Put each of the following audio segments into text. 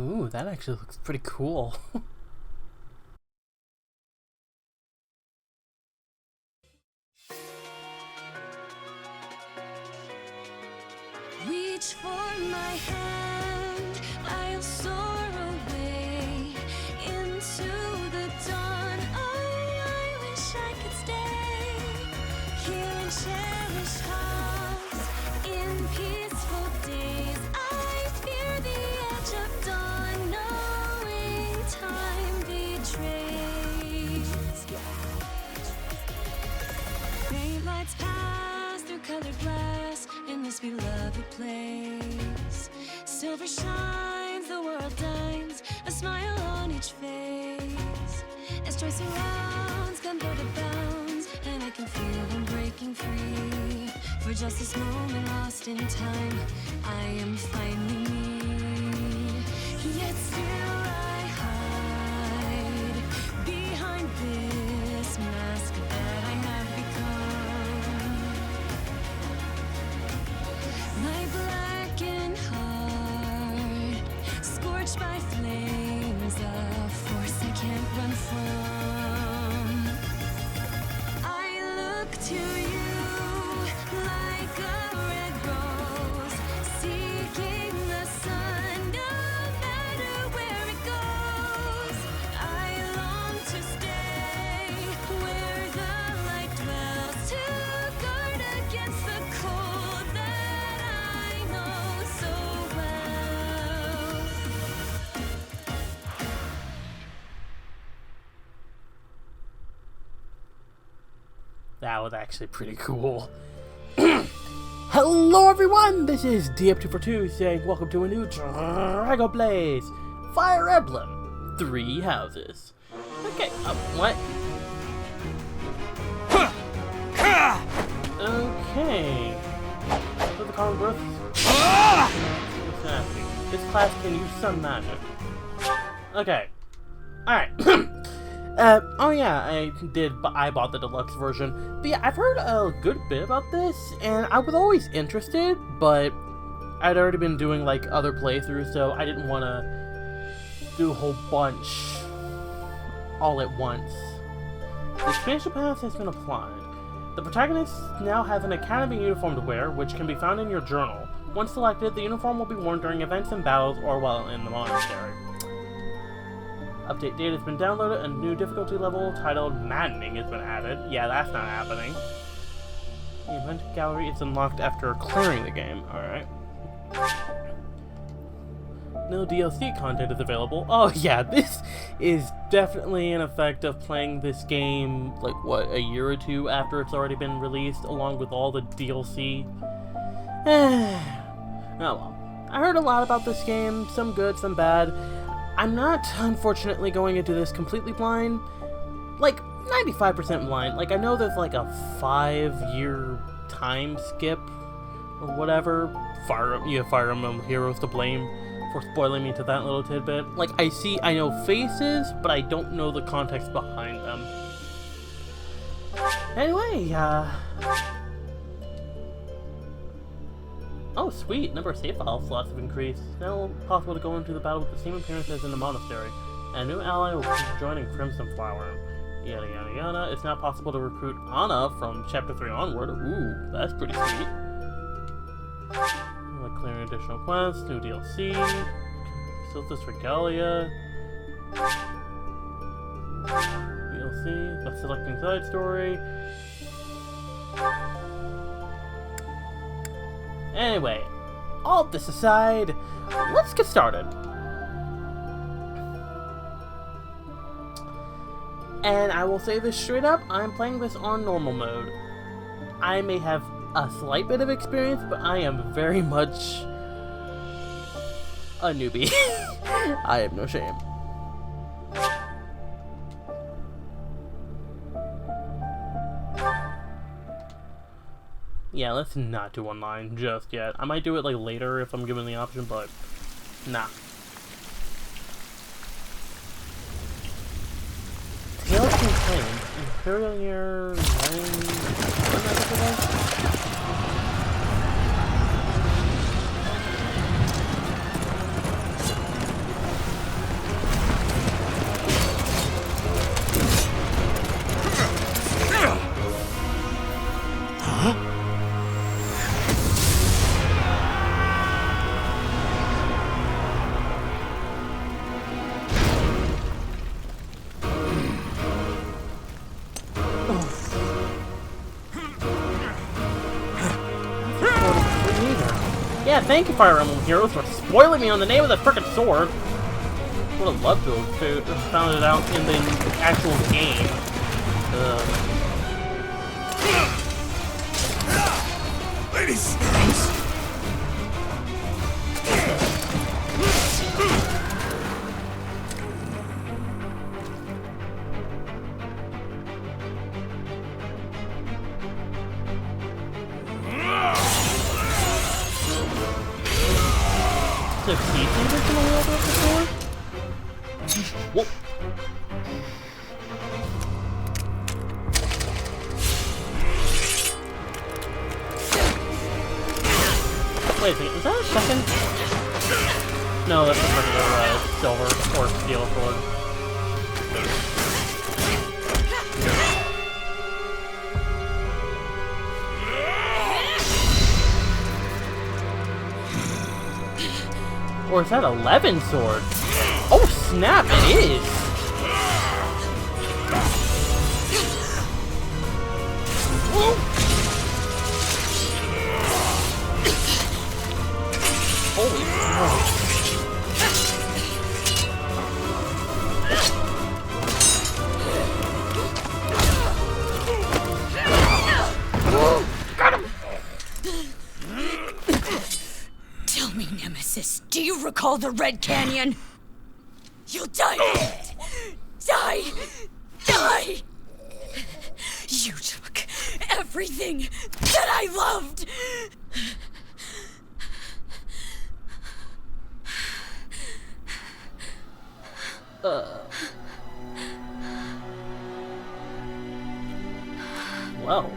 Ooh, that actually looks pretty cool. Reach for my hand, I'll soar away into the dawn. Oh, I wish I could stay here and cherish hearts in peaceful days. I fear the edge of dawn, knowing time betrays. Faint lights pass through colored glass in this beloved place. Silver shines, the world dines, a smile on each face. As joy surrounds, gunpowder bounds, and I can feel them breaking free. For just this moment lost in time, I am finally me. Yet still I hide behind this mask that I have become. My blackened heart, scorched by flames, a force I can't run from. I look to you like a red rose, seeking the sun, no matter where it goes. I long to stay where the light dwells, to guard against the cold that I know so well. That was actually pretty cool. Hello everyone, this is DF242 saying welcome to a new DraggoPlays Fire Emblem 3 Houses. Okay, what? Okay. So the common growth. What's happening? This class can use some magic. Okay. Alright. Oh yeah, I bought the deluxe version. But yeah, I've heard a good bit about this, and I was always interested, but I'd already been doing like other playthroughs, so I didn't want to do a whole bunch all at once. The expansion pass has been applied. The protagonists now have an academy uniform to wear, which can be found in your journal. Once selected, the uniform will be worn during events and battles or while in the monastery. Update date has been downloaded, a new difficulty level titled Maddening has been added. Yeah, that's not happening. The event gallery is unlocked after clearing the game. Alright. No DLC content is available. Oh yeah, this is definitely an effect of playing this game, like, what, a year or two after it's already been released, along with all the DLC. Oh well. I heard a lot about this game, some good, some bad. I'm not, unfortunately, going into this completely blind. Like, 95% blind. Like, I know there's like a 5-year time skip or whatever. You have Fire Emblem Heroes to blame for spoiling me to that little tidbit. Like, I know faces, but I don't know the context behind them. Anyway, oh, sweet! Number of save file slots have increased. Now possible to go into the battle with the same appearance as in the monastery. And a new ally will be joining Crimson Flower. Yada yada yada. It's now possible to recruit Anna from Chapter 3 onward. Ooh, that's pretty sweet. Like clearing additional quests, new DLC, Silthus Regalia. DLC, the selecting side story. Anyway, all this aside, let's get started. And I will say this straight up, I'm playing this on normal mode. I may have a slight bit of experience, but I am very much a newbie. I have no shame. Yeah, let's not do online just yet. I might do it like later if I'm given the option, but nah. Tales Contained, Imperial Year 9... Yeah, thank you, Fire Emblem Heroes, for spoiling me on the name of the frickin' sword. Would have loved to have found it out in the actual game. Ladies! So Keith is in the world of the sword? Whoa. Wait a second, is that a second? No, that's a regular silver or steel sword. Or is that 11 sword? Oh snap, it is! Whoa. Holy smokes. Got him! Tell me, Nemesis, do you recall the Red Canyon? You'll die! Die! Die! You took everything that I loved! Well.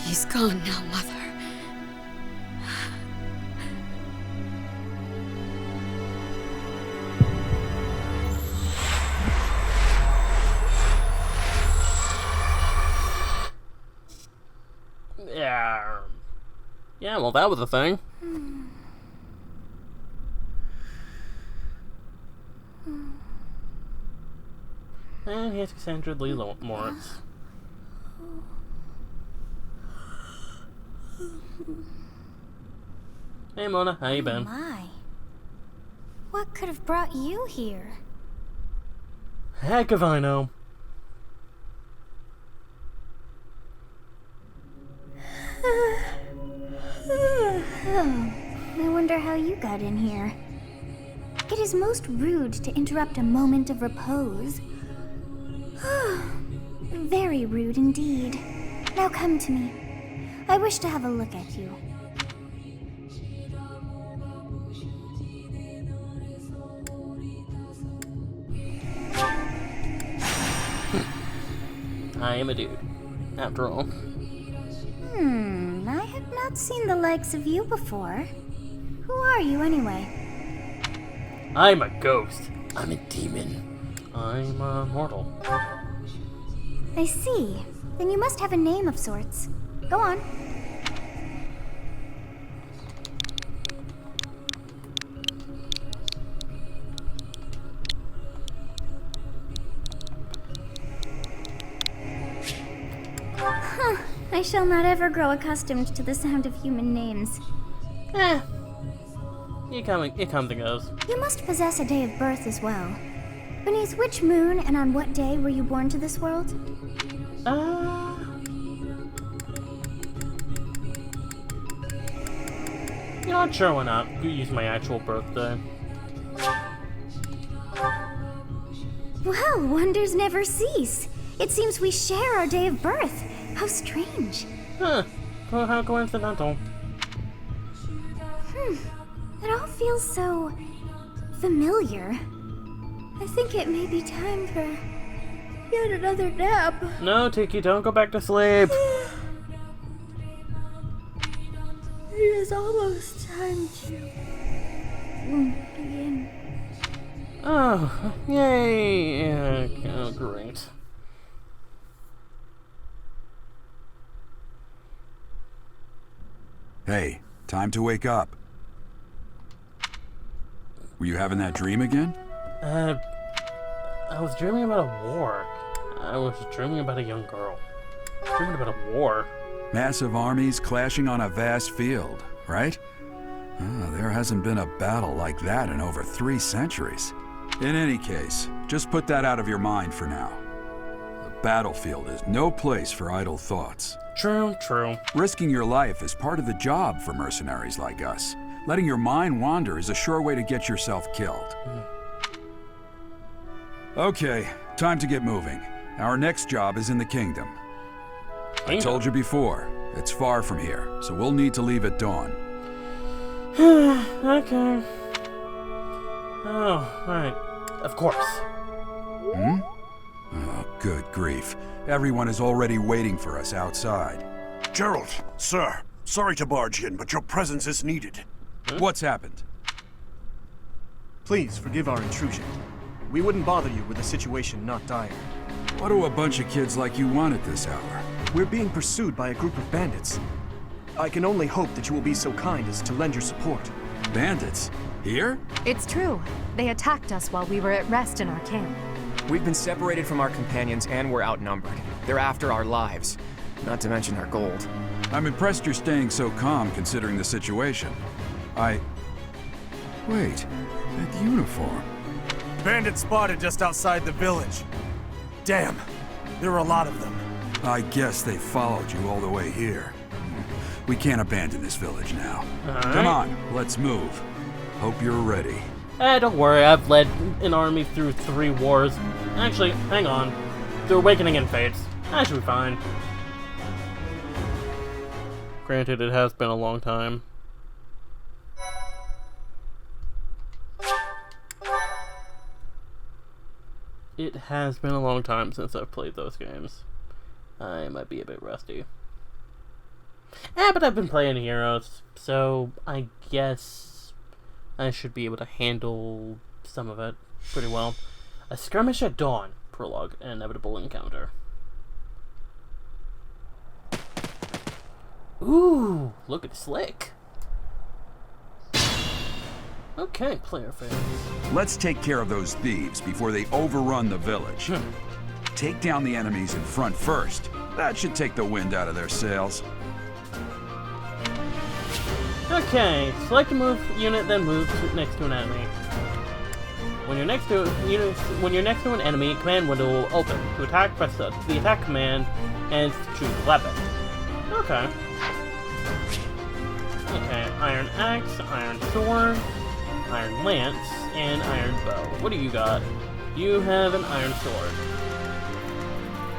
He's gone now, Mother. Yeah. Yeah, well, that was a thing. And here's Cassandra Lee Moritz. Hey Mona, how you been? My. What could have brought you here? Heck if I know. I wonder how you got in here. It is most rude to interrupt a moment of repose. Very rude indeed. Now come to me. I wish to have a look at you. I am a dude, after all. I have not seen the likes of you before. Who are you anyway? I'm a ghost. I'm a demon. I'm mortal. I see. Then you must have a name of sorts. Go on. I shall not ever grow accustomed to the sound of human names. It comes and goes. You must possess a day of birth as well. Beneath which moon and on what day were you born to this world? You know what, sure, why not? You use my actual birthday. Well, wonders never cease. It seems we share our day of birth. How strange. Huh. Well, how coincidental. It all feels so familiar. I think it may be time for yet another nap. No, Tiki, don't go back to sleep. It is almost time to begin. Oh, yay. Oh, great. Hey, time to wake up. Were you having that dream again? I was dreaming about a war. I was dreaming about a young girl. Dreaming about a war. Massive armies clashing on a vast field, right? There hasn't been a battle like that in over 3 centuries. In any case, just put that out of your mind for now. The battlefield is no place for idle thoughts. True, true. Risking your life is part of the job for mercenaries like us. Letting your mind wander is a sure way to get yourself killed. Okay, time to get moving. Our next job is in the kingdom. I told you before, it's far from here, so we'll need to leave at dawn. Okay. Oh, right. Of course. Oh, good grief. Everyone is already waiting for us outside. Gerald, sir, sorry to barge in, but your presence is needed. What's happened? Please forgive our intrusion. We wouldn't bother you with a situation not dire. What do a bunch of kids like you want at this hour? We're being pursued by a group of bandits. I can only hope that you will be so kind as to lend your support. Bandits? Here? It's true. They attacked us while we were at rest in our camp. We've been separated from our companions and we're outnumbered. They're after our lives, not to mention our gold. I'm impressed you're staying so calm considering the situation. Wait, that uniform. Bandits spotted just outside the village. Damn, there are a lot of them. I guess they followed you all the way here. We can't abandon this village now. Come on, let's move. Hope you're ready. Don't worry, I've led an army through 3 wars. Actually, hang on. The Awakening and Fates. I should be fine. Granted, it has been a long time. It has been a long time since I've played those games. I might be a bit rusty. But I've been playing Heroes, so I guess I should be able to handle some of it pretty well. A Skirmish at Dawn. Prologue. An inevitable encounter. Ooh, look at Slick. Okay, player phase. Let's take care of those thieves before they overrun the village. Take down the enemies in front first. That should take the wind out of their sails. Okay, select a move unit, then move next to an enemy. When you're next to an enemy, a command window will open. To attack, press the attack command and choose a weapon. Okay. Okay, Iron Axe, Iron Sword, Iron Lance, and Iron Bow. What do you got? You have an Iron Sword.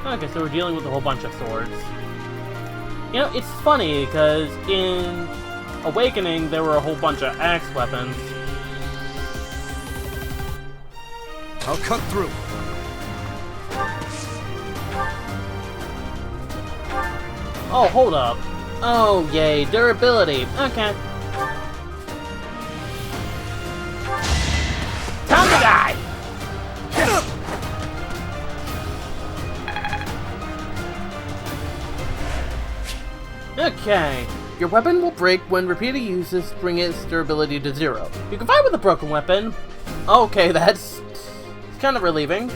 Okay, so we're dealing with a whole bunch of swords. You know, it's funny, because in Awakening, there were a whole bunch of axe weapons. I'll cut through. Oh, hold up. Oh, yay, durability. Okay. Time to die! Okay. Your weapon will break when repeated uses bring its durability to 0. You can fight with a broken weapon. Okay, that's kind of relieving.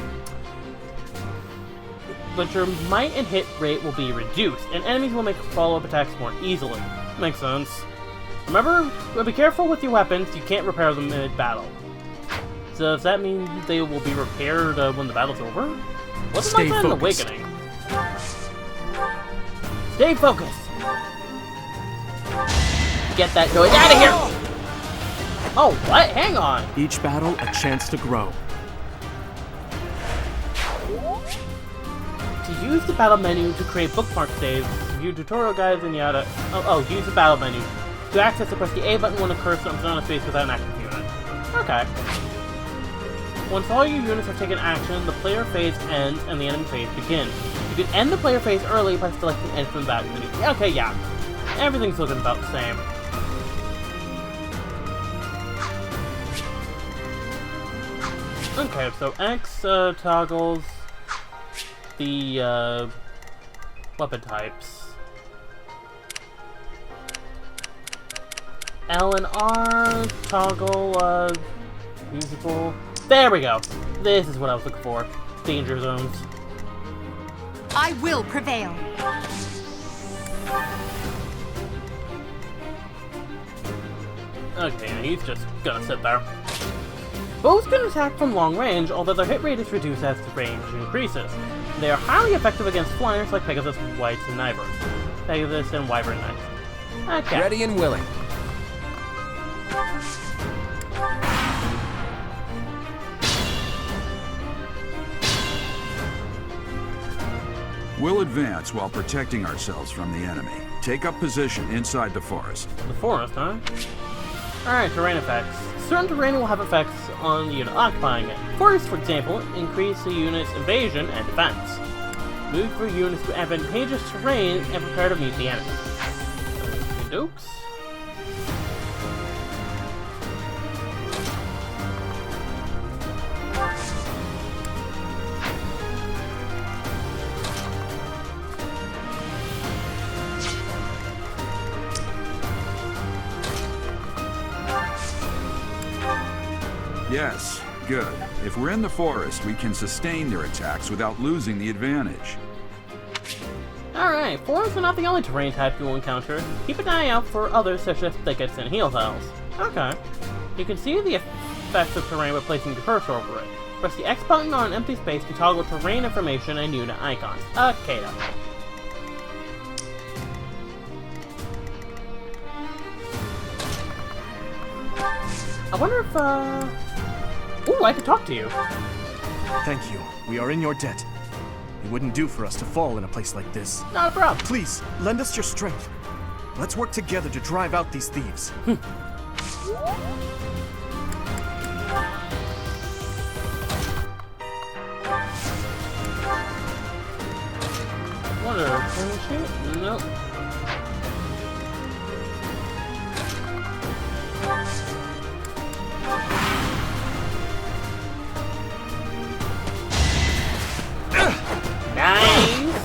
But your might and hit rate will be reduced, and enemies will make follow-up attacks more easily. Makes sense. Remember, be careful with your weapons, you can't repair them mid-battle. So does that mean they will be repaired when the battle's over? What's like that in Awakening? Stay focused! Get that noise out of here! Oh, what? Hang on! Each battle, a chance to grow. To use the battle menu to create bookmark saves, view tutorial guides and yada. Use the battle menu. To access it, press the A button when a cursor jumps on a space without an active unit. Okay. Once all your units have taken action, the player phase ends and the enemy phase begins. You can end the player phase early by selecting End from the battle menu. Okay, yeah. Everything's looking about the same. Okay, so X toggles the weapon types. L and R toggle usable. There we go. This is what I was looking for. Danger zones. I will prevail. Okay, he's just gonna sit there. Bows can attack from long range, although their hit rate is reduced as the range increases. They are highly effective against flyers like Pegasus, Whites, and Wyvern. Pegasus and Wyvern Knights. Okay. Ready and willing. We'll advance while protecting ourselves from the enemy. Take up position inside the forest. The forest, huh? Alright, terrain effects. Certain terrain will have effects on the unit occupying it. Forests, for example, increase the unit's evasion and defense. Move for units to advantageous terrain and prepare to meet the enemy. Okey-dokes. Yes, good. If we're in the forest, we can sustain their attacks without losing the advantage. Alright, forests are not the only terrain type you will encounter. Keep an eye out for others such as thickets and heel tiles. Okay. You can see the effects of terrain by placing your cursor over it. Press the X button on an empty space to toggle terrain information and unit icons. Okay then. I wonder if, ooh, I could talk to you. Thank you. We are in your debt. It wouldn't do for us to fall in a place like this. Not a problem. Please, lend us your strength. Let's work together to drive out these thieves. What a shoot? Nope. Nice!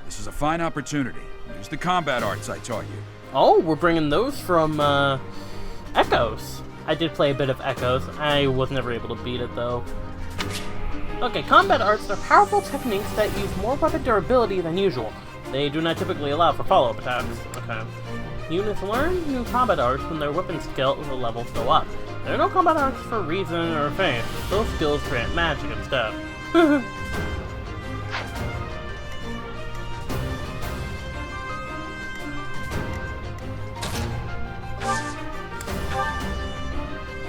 This is a fine opportunity. Use the combat arts I taught you. Oh, we're bringing those from, Echoes. I did play a bit of Echoes. I was never able to beat it, though. Okay, combat arts are powerful techniques that use more weapon durability than usual. They do not typically allow for follow-up attacks. Okay. Units learn new combat arts when their weapon skill levels go up. There are no combat arts for reason or faith. Those skills grant magic instead.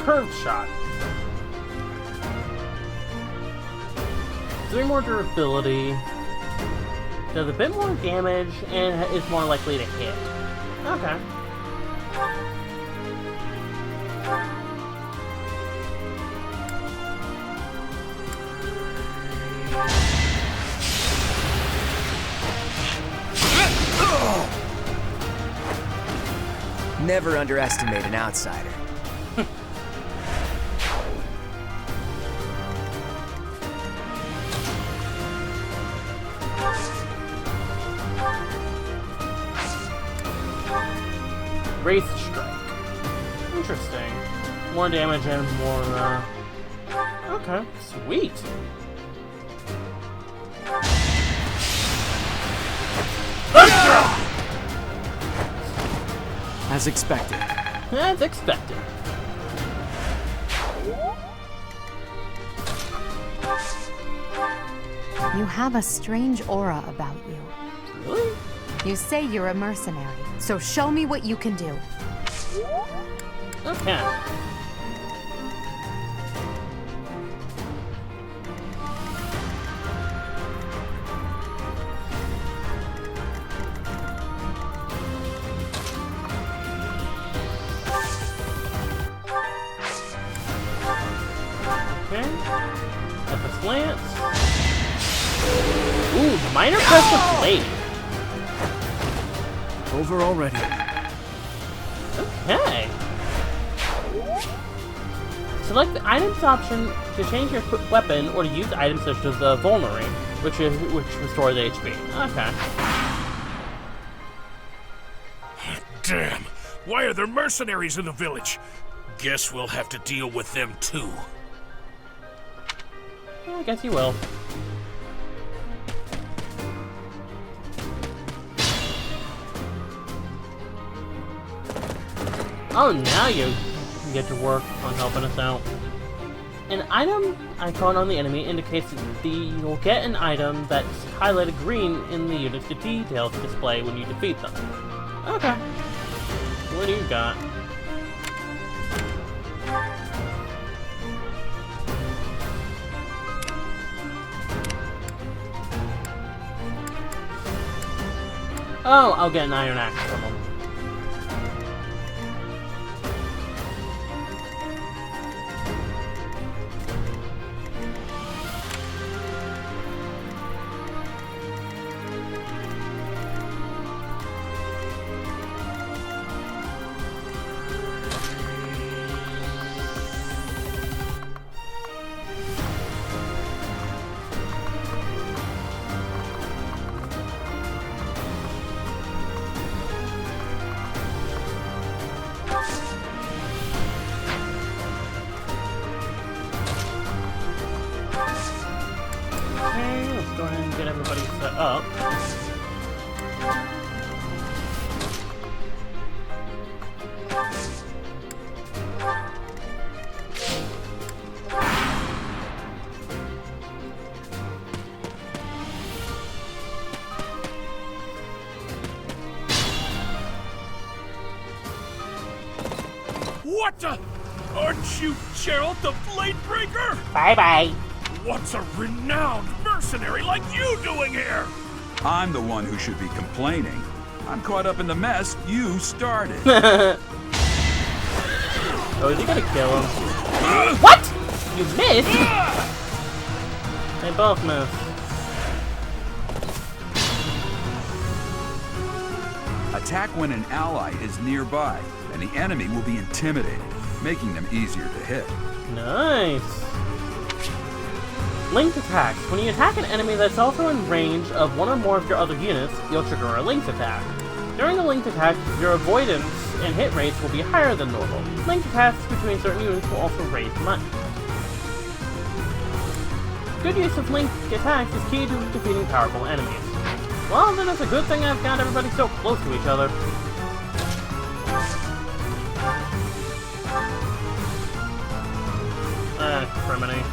Curved shot. 3 more durability, does a bit more damage, and is more likely to hit. Okay. Never underestimate an outsider. Wraith Strike. Interesting. More damage and more, okay, sweet. As expected. As expected. You have a strange aura about you. Really? You say you're a mercenary, so show me what you can do. Okay. Okay. At the slants. Ooh, minor crest of blade. Over already. Okay. Select the items option to change your weapon or to use items such as the Vulnerary, which restores HP. Okay. Damn! Why are there mercenaries in the village? Guess we'll have to deal with them too. I guess you will. Oh, now you get to work on helping us out. An item icon on the enemy indicates that you'll get an item that's highlighted green in the unit's details display when you defeat them. Okay. What do you got? Oh, I'll get an iron axe from them. Go ahead and get everybody set up. What the? Aren't you Gerald the Bladebreaker? Bye-bye. What's a renowned mercenary like you doing here? I'm the one who should be complaining. I'm caught up in the mess you started. Oh, is he gonna kill him? What? You missed? They both missed. Attack when an ally is nearby, and the enemy will be intimidated, making them easier to hit. Nice. Linked attacks. When you attack an enemy that's also in range of one or more of your other units, you'll trigger a linked attack. During a linked attack, your avoidance and hit rates will be higher than normal. Linked attacks between certain units will also raise much. Good use of linked attacks is key to defeating powerful enemies. Well, then it's a good thing I've got everybody so close to each other. Criminy.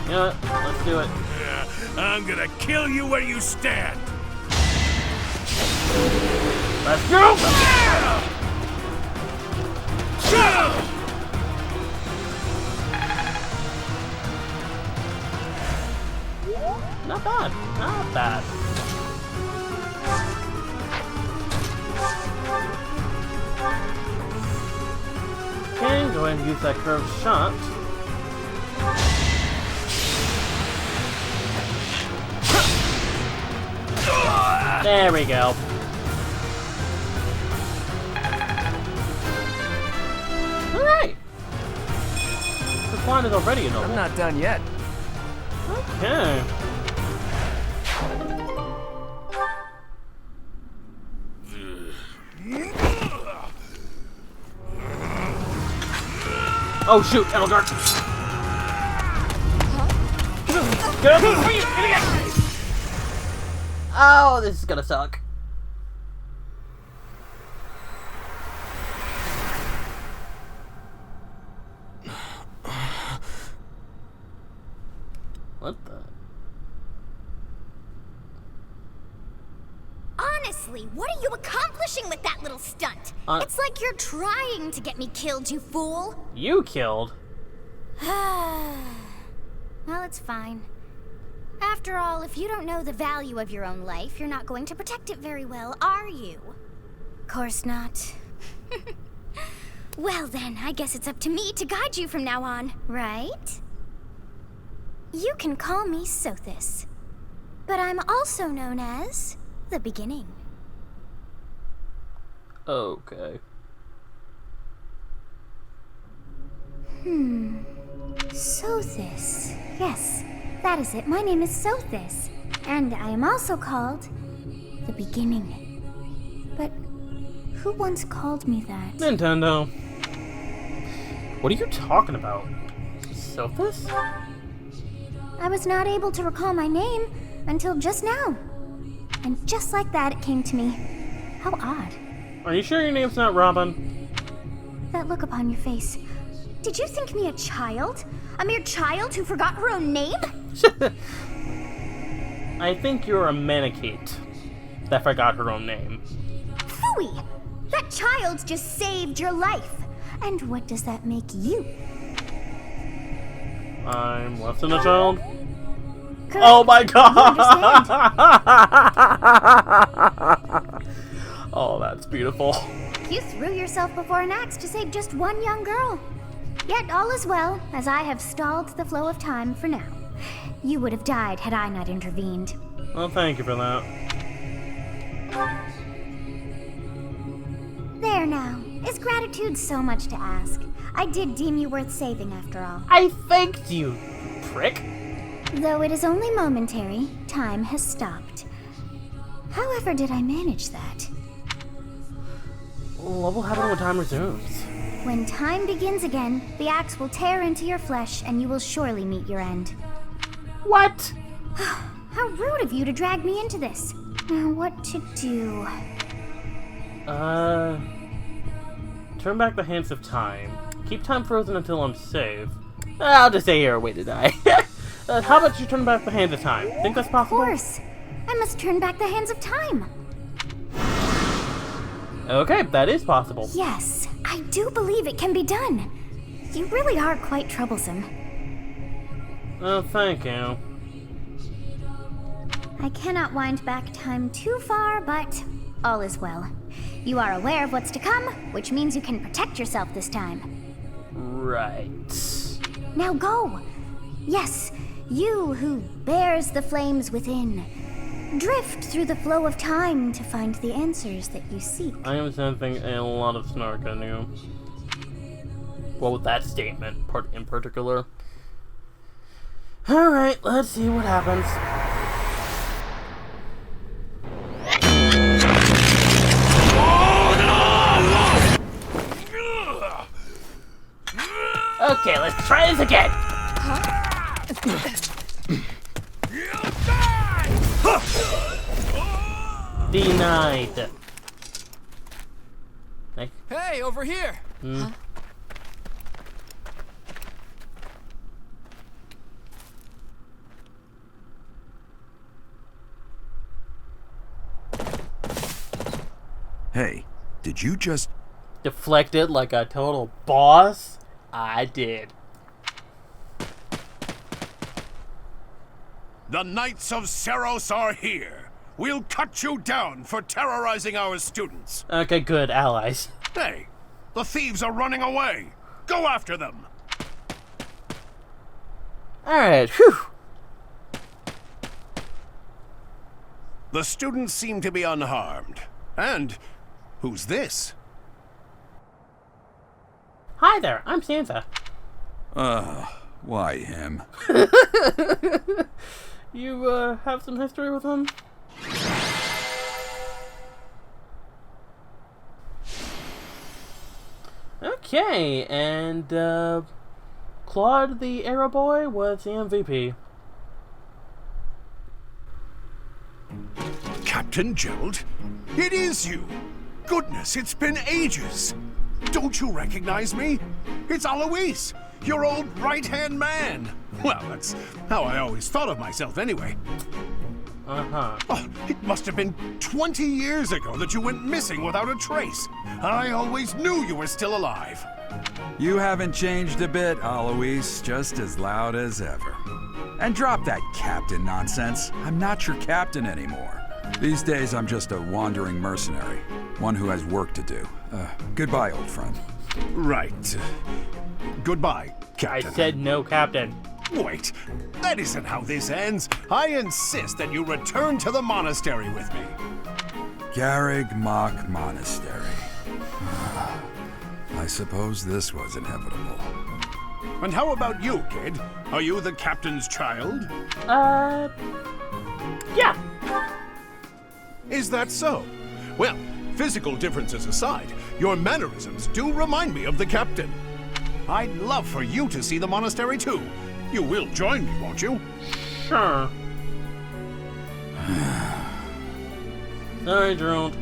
You know what? Let's do it. I'm gonna kill you where you stand. Let's go! Not bad. Not bad. Okay, go ahead and use that curved shot. There we go. Alright! The plan is already a noble. I'm not done yet. Okay. Oh shoot, Edelgard! Get up! You idiot! Oh, this is gonna suck. What the? Honestly, what are you accomplishing with that little stunt? It's like you're trying to get me killed, you fool. You killed? Well, it's fine. After all, if you don't know the value of your own life, you're not going to protect it very well, are you? Course not. Well then, I guess it's up to me to guide you from now on, right? You can call me Sothis, but I'm also known as the Beginning. Okay. Sothis. Yes, that is it. My name is Sothis. And I am also called the Beginning. But who once called me that? Nintendo. What are you talking about? Sothis? I was not able to recall my name until just now. And just like that, it came to me. How odd. Are you sure your name's not Robin? That look upon your face. Did you think me a child? A mere child who forgot her own name? I think you're a manakate that forgot her own name. Phooey! That child just saved your life. And what does that make you? I'm less than a child. Correct. Oh my god! Oh, that's beautiful. You threw yourself before an axe to save just one young girl. Yet all is well, as I have stalled the flow of time for now. You would have died had I not intervened. Well, thank you for that. There now. Is gratitude so much to ask? I did deem you worth saving after all. I thanked you, you prick. Though it is only momentary, time has stopped. However did I manage that? What will happen when time resumes? When time begins again, the axe will tear into your flesh and you will surely meet your end. What? How rude of you to drag me into this. Now what to do? Turn back the hands of time. Keep time frozen until I'm safe. I'll just say you're a way to die. How about you turn back the hands of time? Think that's possible? Of course. I must turn back the hands of time. Okay, that is possible. Yes, I do believe it can be done. You really are quite troublesome. Oh, thank you. I cannot wind back time too far, but all is well. You are aware of what's to come, which means you can protect yourself this time. Right. Now go. Yes, you who bears the flames within. Drift through the flow of time to find the answers that you seek. I am sensing a lot of snark on you. Well, with that statement in particular. Alright, let's see what happens. Okay, let's try this again. Denied. Hey, over here! Huh? Hey, did you just... Deflected like a total boss? I did. The Knights of Seros are here. We'll cut you down for terrorizing our students. Okay, good. Allies. Hey, the thieves are running away. Go after them. Alright, whew. The students seem to be unharmed. And who's this? Hi there, I'm Santa. Why him? You, have some history with him? Okay, and, Claude the Arrow Boy was the MVP. Captain Gerald? It is you! Goodness, it's been ages! Don't you recognize me? It's Alois, your old right-hand man! Well, that's how I always thought of myself anyway. Uh-huh. Oh, it must have been 20 years ago that you went missing without a trace. I always knew you were still alive. You haven't changed a bit, Alois, just as loud as ever. And drop that captain nonsense. I'm not your captain anymore. These days, I'm just a wandering mercenary. One who has work to do. Goodbye, old friend. Right. Goodbye, Captain. I said no, Captain. Wait, that isn't how this ends. I insist that you return to the monastery with me. Garreg Mach Monastary. I suppose this was inevitable. And how about you, kid? Are you the captain's child? Yeah. Is that so? Well, physical differences aside, your mannerisms do remind me of the captain. I'd love for you to see the monastery too. You will join me, won't you? Sure. Sorry, Gerald.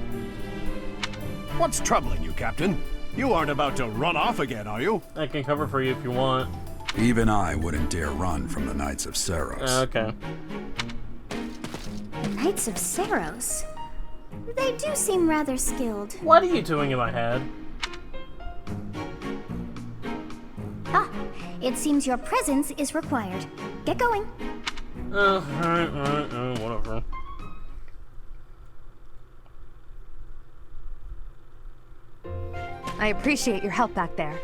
What's troubling you, Captain? You aren't about to run off again, are you? I can cover for you if you want. Even I wouldn't dare run from the Knights of Saros. Okay. Knights of Saros? They do seem rather skilled. What are you doing in my head? Ah, it seems your presence is required. Get going. Alright, whatever. I appreciate your help back there.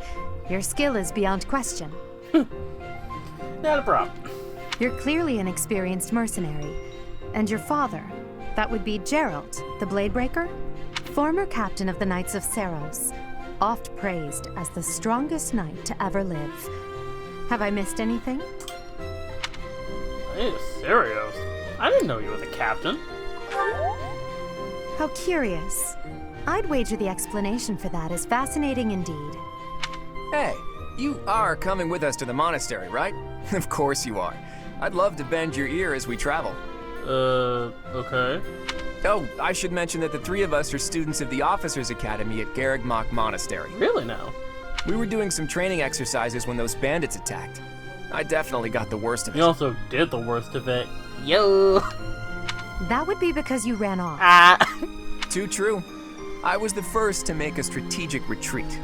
Your skill is beyond question. Not a problem. You're clearly an experienced mercenary. And your father, that would be Gerald, the Bladebreaker, former captain of the Knights of Saros, oft praised as the strongest knight to ever live. Have I missed anything? Hey, serious? I didn't know you were the captain. How curious. I'd wager the explanation for that is fascinating indeed. Hey, you are coming with us to the monastery, right? Of course you are. I'd love to bend your ear as we travel. Okay. Oh, I should mention that the three of us are students of the Officers' Academy at Garreg Mach Monastery. Really now? We were doing some training exercises when those bandits attacked. I definitely got the worst of it. You also did the worst of it. Yo! That would be because you ran off. Too true. I was the first to make a strategic retreat.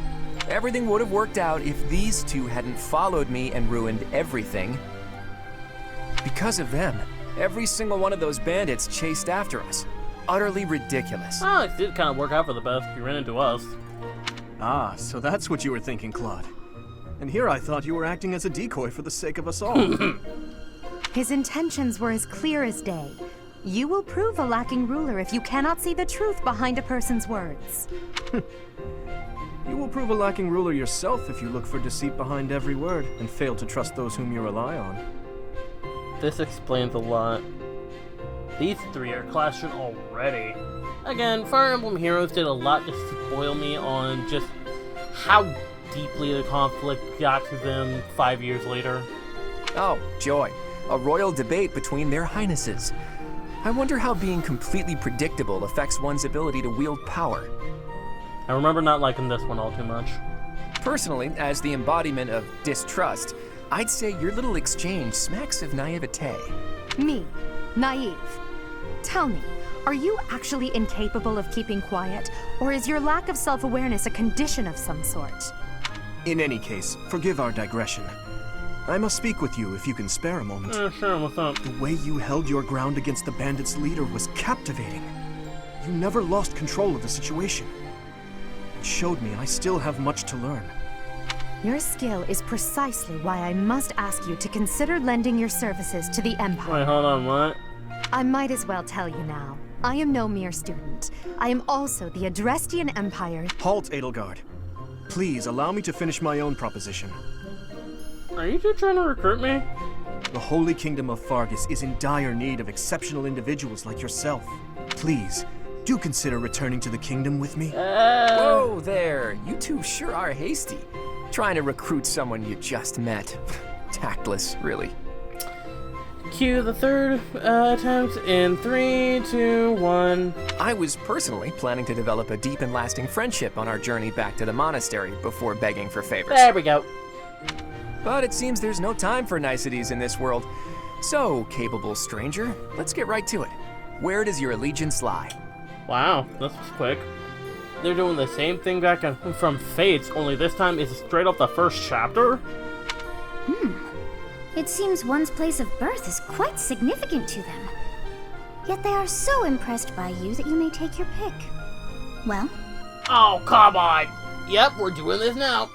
Everything would have worked out if these two hadn't followed me and ruined everything. Because of them, every single one of those bandits chased after us. Utterly ridiculous. Oh, it did kind of work out for the best. You ran into us. Ah, so that's what you were thinking, Claude. And here I thought you were acting as a decoy for the sake of us all. His intentions were as clear as day. You will prove a lacking ruler if you cannot see the truth behind a person's words. You will prove a lacking ruler yourself if you look for deceit behind every word and fail to trust those whom you rely on. This explains a lot. These three are clashing already. Again, Fire Emblem Heroes did a lot to spoil me on just how deeply the conflict got to them 5 years later. Oh, joy. A royal debate between their highnesses. I wonder how being completely predictable affects one's ability to wield power. I remember not liking this one all too much. Personally, as the embodiment of distrust, I'd say your little exchange smacks of naivete. Me, naive. Tell me, are you actually incapable of keeping quiet, or is your lack of self-awareness a condition of some sort? In any case, forgive our digression. I must speak with you if you can spare a moment. Sure, what's up? The way you held your ground against the bandits' leader was captivating. You never lost control of the situation. It showed me I still have much to learn. Your skill is precisely why I must ask you to consider lending your services to the Empire. Wait, hold on, what? I might as well tell you now. I am no mere student. I am also the Adrestian Empire. Halt, Edelgard. Please allow me to finish my own proposition. Are you two trying to recruit me? The Holy Kingdom of Fargus is in dire need of exceptional individuals like yourself. Please, do consider returning to the kingdom with me. Whoa there, you two sure are hasty. Trying to recruit someone you just met. Tactless, really. Cue the third attempt in 3, 2, 1. I was personally planning to develop a deep and lasting friendship on our journey back to the monastery before begging for favors. There we go. But it seems there's no time for niceties in this world. So, capable stranger, let's get right to it. Where does your allegiance lie? Wow, this was quick. They're doing the same thing back from Fates, only this time it's straight off the first chapter? It seems one's place of birth is quite significant to them. Yet they are so impressed by you that you may take your pick. Well? Oh, come on! Yep, we're doing this now.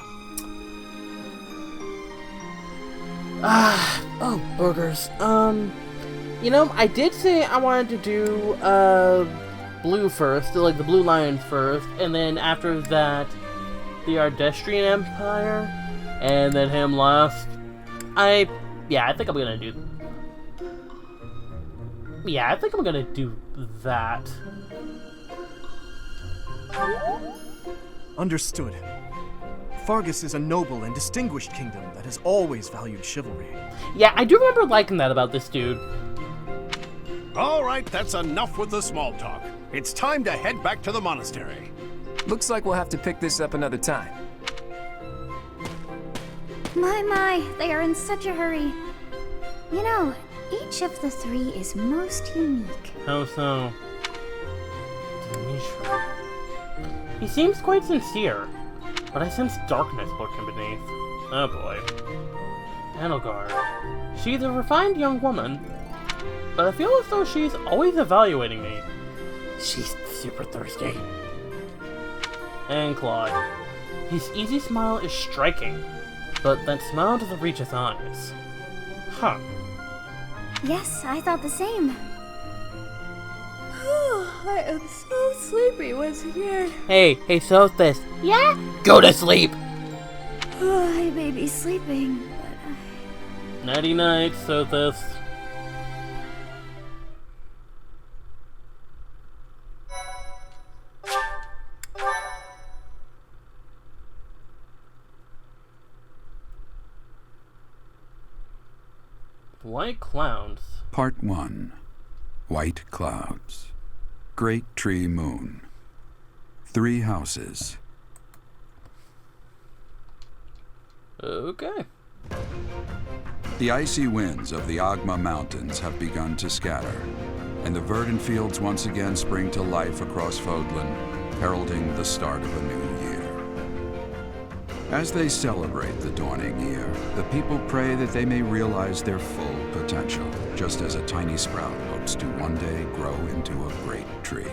Oh, boogers. You know, I did say I wanted to do, blue first, like the Blue Lions first, and then after that, the Ardestrian Empire. And then him last. I think I'm gonna do. Yeah, I think I'm gonna do that. Understood. Fargus is a noble and distinguished kingdom that has always valued chivalry. Yeah, I do remember liking that about this dude. All right, that's enough with the small talk. It's time to head back to the monastery. Looks like we'll have to pick this up another time. My, they are in such a hurry. You know, each of the three is most unique. How so? Demetra. He seems quite sincere, but I sense darkness lurking beneath. Oh boy. Edelgard. She's a refined young woman, but I feel as though she's always evaluating me. She's super thirsty. And Claude. His easy smile is striking, but that smile doesn't reach his eyes. Huh. Yes, I thought the same. I am so sleepy once again. Hey, Sothis. Yeah? Go to sleep! I may be sleeping, but I... Nighty night, Sothis. White clouds. Part 1. White clouds. Great tree moon. 3 houses. Okay. The icy winds of the Agma Mountains have begun to scatter, and the verdant fields once again spring to life across Fódlan, heralding the start of a new year. As they celebrate the dawning year, the people pray that they may realize their full potential, just as a tiny sprout hopes to one day grow into a great tree.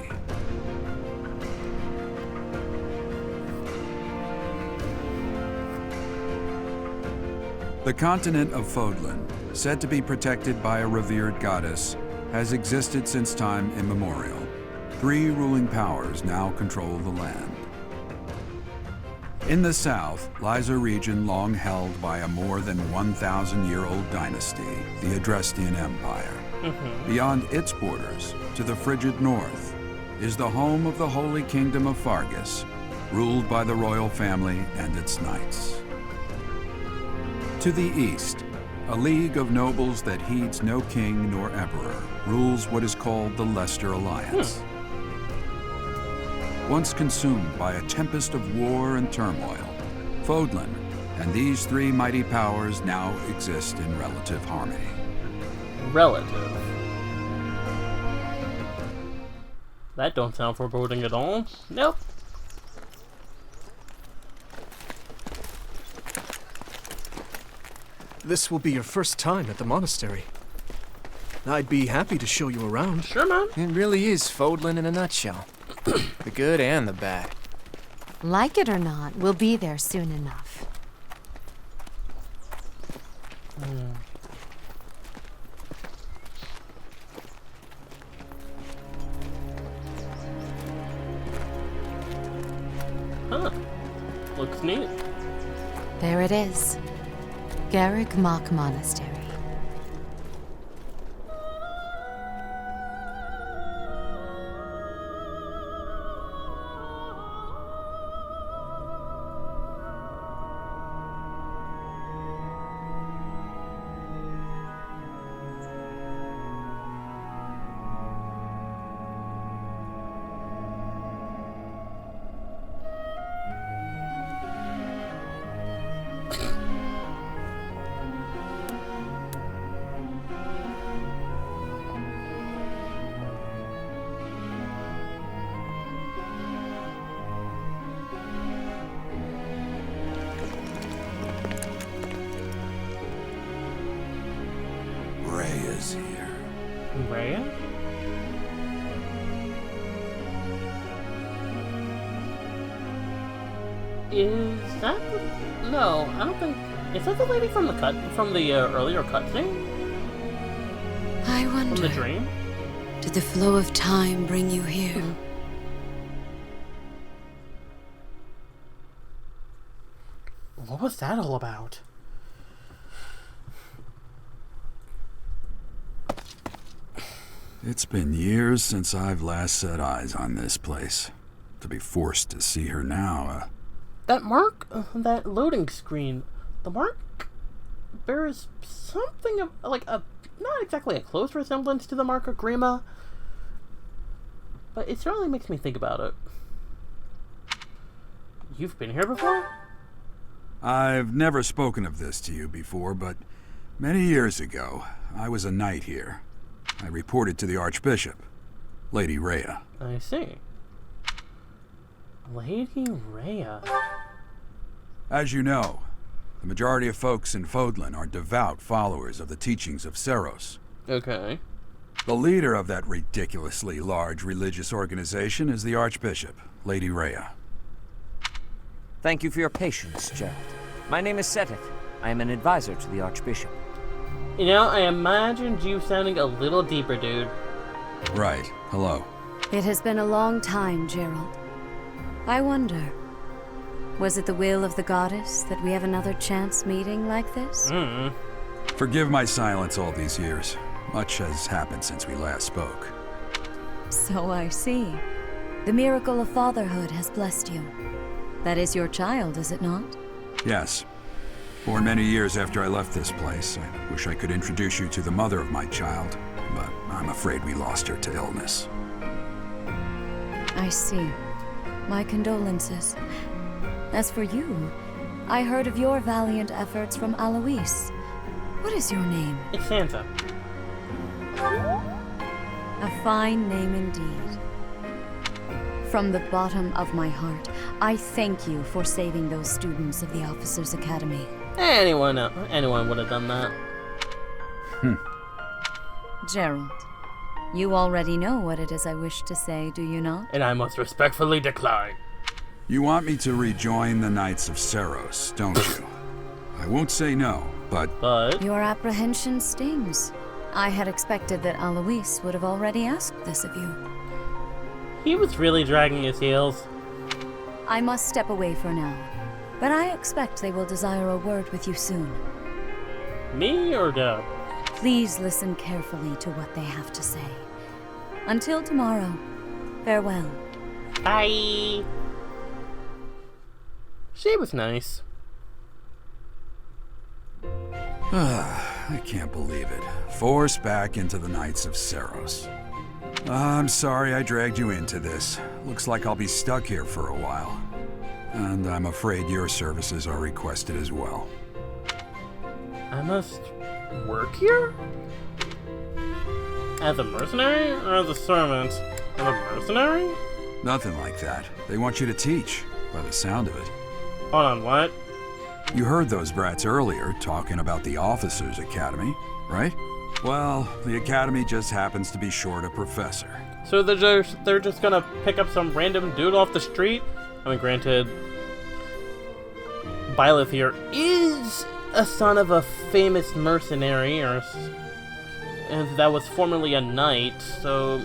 The continent of Fódlan, said to be protected by a revered goddess, has existed since time immemorial. 3 ruling powers now control the land. In the south lies a region long held by a more than 1,000-year-old dynasty, the Adrestian Empire. Beyond its borders, to the frigid north, is the home of the Holy Kingdom of Fargus, ruled by the royal family and its knights. To the east, a league of nobles that heeds no king nor emperor rules what is called the Leicester Alliance. Once consumed by a tempest of war and turmoil, Fódlan and these 3 mighty powers now exist in relative harmony. Relative. That don't sound foreboding at all. Nope. This will be your first time at the monastery. I'd be happy to show you around. Sure, man. It really is Fódlan in a nutshell. The good and the bad. Like it or not, we'll be there soon enough. Huh. Looks neat. There it is. Garreg Mach Monastary. Rhea's here. Rhea? Is that the... No, I don't think... Is that the lady from the earlier cutscene? I wonder, From the dream? did the flow of time bring you here? What was that all about? It's been years since I've last set eyes on this place. To be forced to see her now, That mark, that loading screen, the mark bears something of, like, a, not exactly a close resemblance to the mark of Grima, but it certainly makes me think about it. You've been here before? I've never spoken of this to you before, but many years ago, I was a knight here. I reported to the Archbishop, Lady Rhea. I see. Lady Rhea. As you know, the majority of folks in Fódlan are devout followers of the teachings of Seros. Okay. The leader of that ridiculously large religious organization is the Archbishop, Lady Rhea. Thank you for your patience, Gerald. My name is Seteth. I am an advisor to the Archbishop. You know, I imagined you sounding a little deeper, dude. Right. Hello. It has been a long time, Gerald. I wonder, was it the will of the goddess that we have another chance meeting like this? Forgive my silence all these years. Much has happened since we last spoke. So I see. The miracle of fatherhood has blessed you. That is your child, is it not? Yes. Born many years after I left this place. I wish I could introduce you to the mother of my child, but I'm afraid we lost her to illness. I see. My condolences. As for you, I heard of your valiant efforts from Alois. What is your name? It's Santa. A fine name indeed. From the bottom of my heart, I thank you for saving those students of the Officers' Academy. Anyone would have done that. Gerald, you already know what it is I wish to say, do you not? And I must respectfully decline. You want me to rejoin the Knights of Seros, don't you? I won't say no, but... Your apprehension stings. I had expected that Alois would have already asked this of you. He was really dragging his heels. I must step away for now, but I expect they will desire a word with you soon. Me or Deb? Please listen carefully to what they have to say. Until tomorrow, farewell. Bye! She was nice. I can't believe it. Forced back into the Knights of Seros. I'm sorry I dragged you into this. Looks like I'll be stuck here for a while. And I'm afraid your services are requested as well. I must work here? As a mercenary or as a servant? As a mercenary? Nothing like that. They want you to teach, by the sound of it. Hold on, what? You heard those brats earlier talking about the Officers' Academy, right? Well, the Academy just happens to be short a professor. So they're just gonna pick up some random dude off the street? I mean, granted, Byleth here is a son of a famous mercenary, and that was formerly a knight, so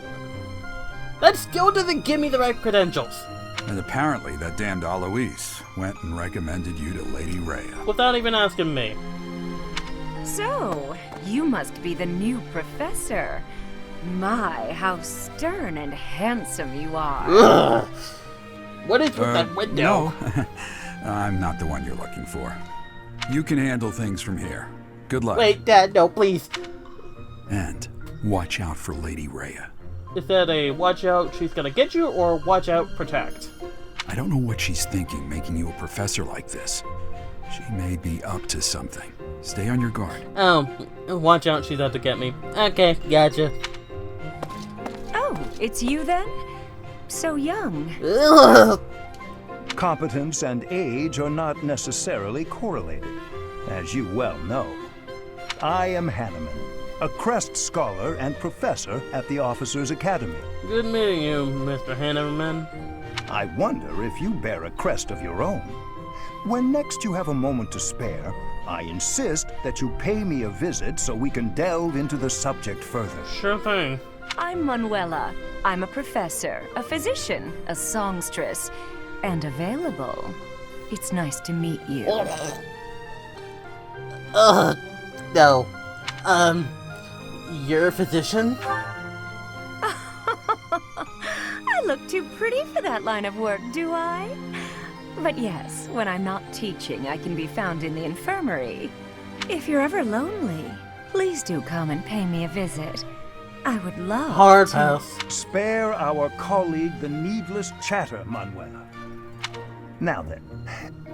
that still doesn't give me the right credentials. And apparently that damned Alois went and recommended you to Lady Rhea. Without even asking me. So, you must be the new professor. My, how stern and handsome you are. Ugh. What is with that window? No, I'm not the one you're looking for. You can handle things from here. Good luck. Wait, Dad, no, please. And watch out for Lady Rhea. Is that a watch out, she's gonna get you, or watch out, protect? I don't know what she's thinking making you a professor like this. She may be up to something. Stay on your guard. Oh, watch out, she's out to get me. Okay, gotcha. Oh, it's you then? So young. Ugh. Competence and age are not necessarily correlated, as you well know. I am Hanneman, a Crest scholar and professor at the Officers' Academy. Good meeting you, Mr. Hanneman. I wonder if you bear a crest of your own. When next you have a moment to spare, I insist that you pay me a visit so we can delve into the subject further. Sure thing. I'm Manuela. I'm a professor, a physician, a songstress, and available It's nice to meet you. No. You're a physician? I look too pretty for that line of work, do I? But yes, when I'm not teaching, I can be found in the infirmary. If you're ever lonely, please do come and pay me a visit. I would love Hard to. pass. Spare our colleague the needless chatter, Manuela. Now then,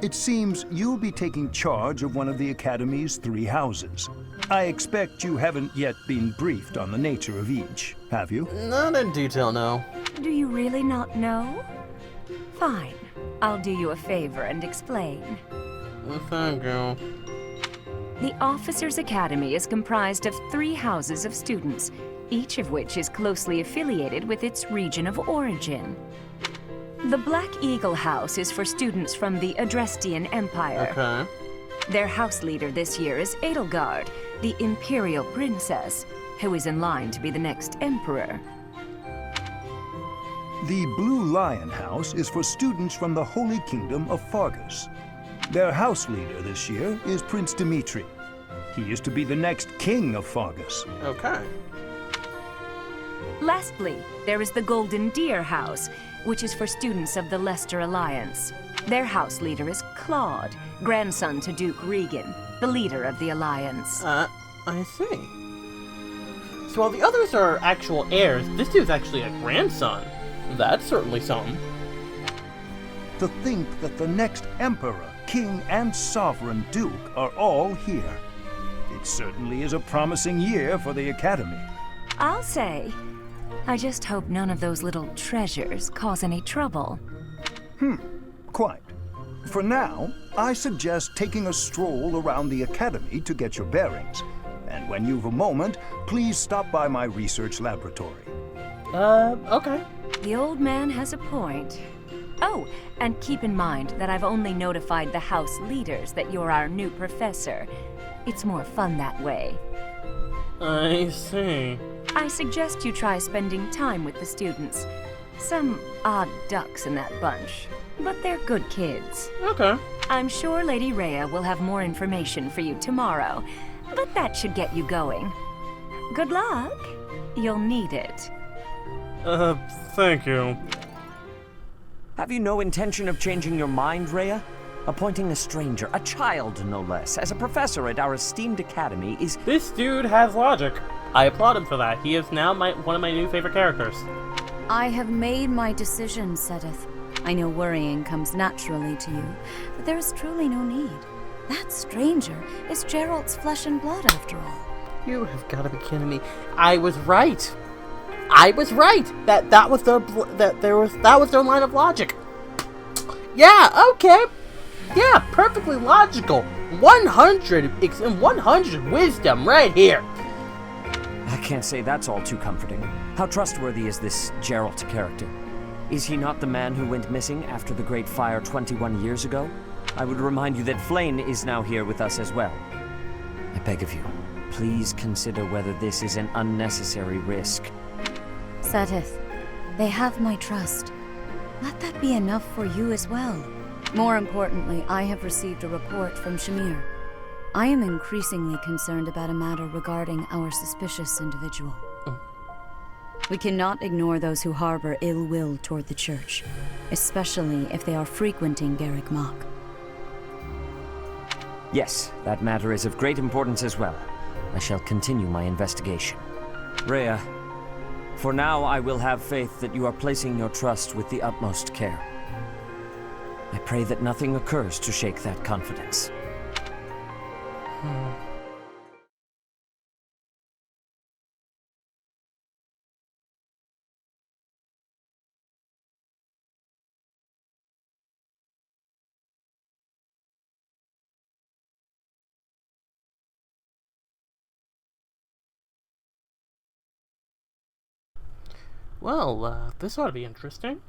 it seems you'll be taking charge of one of the Academy's 3 houses. I expect you haven't yet been briefed on the nature of each, have you? Not in detail, no. Do you really not know? Fine. I'll do you a favor and explain. Thank you. The Officers' Academy is comprised of 3 houses of students, each of which is closely affiliated with its region of origin. The Black Eagle House is for students from the Adrestian Empire. Okay. Their house leader this year is Edelgard, the Imperial Princess, who is in line to be the next Emperor. The Blue Lion House is for students from the Holy Kingdom of Fargus. Their house leader this year is Prince Dimitri. He is to be the next king of Fargus. Okay. Lastly, there is the Golden Deer House, which is for students of the Leicester Alliance. Their house leader is Claude, grandson to Duke Regan, the leader of the Alliance. I see. So while the others are actual heirs, this dude's actually a grandson. That's certainly something. To think that the next emperor, king, and sovereign duke are all here. It certainly is a promising year for the Academy. I'll say. I just hope none of those little treasures cause any trouble. Quite. For now, I suggest taking a stroll around the Academy to get your bearings. And when you've a moment, please stop by my research laboratory. Okay. The old man has a point. Oh, and keep in mind that I've only notified the house leaders that you're our new professor. It's more fun that way. I see. I suggest you try spending time with the students. Some odd ducks in that bunch, but they're good kids. Okay. I'm sure Lady Rhea will have more information for you tomorrow, but that should get you going. Good luck. You'll need it. Thank you. Have you no intention of changing your mind, Rhea? Appointing a stranger, a child no less, as a professor at our esteemed academy is... This dude has logic. I applaud him for that. He is now one of my new favorite characters. I have made my decision, Sedith. I know worrying comes naturally to you, but there is truly no need. That stranger is Gerald's flesh and blood, after all. You have got to be kidding me. I was right. I was right. That was their line of logic. Yeah. Okay. Yeah. Perfectly logical. 100 wisdom right here. I can't say that's all too comforting. How trustworthy is this Gerald character? Is he not the man who went missing after the Great Fire 21 years ago? I would remind you that Flayn is now here with us as well. I beg of you, please consider whether this is an unnecessary risk. Sedith, they have my trust. Let that be enough for you as well. More importantly, I have received a report from Shamir. I am increasingly concerned about a matter regarding our suspicious individual. We cannot ignore those who harbor ill will toward the Church, especially if they are frequenting Garreg Mach. Yes, that matter is of great importance as well. I shall continue my investigation. Rhea, for now I will have faith that you are placing your trust with the utmost care. I pray that nothing occurs to shake that confidence. Well, this ought to be interesting.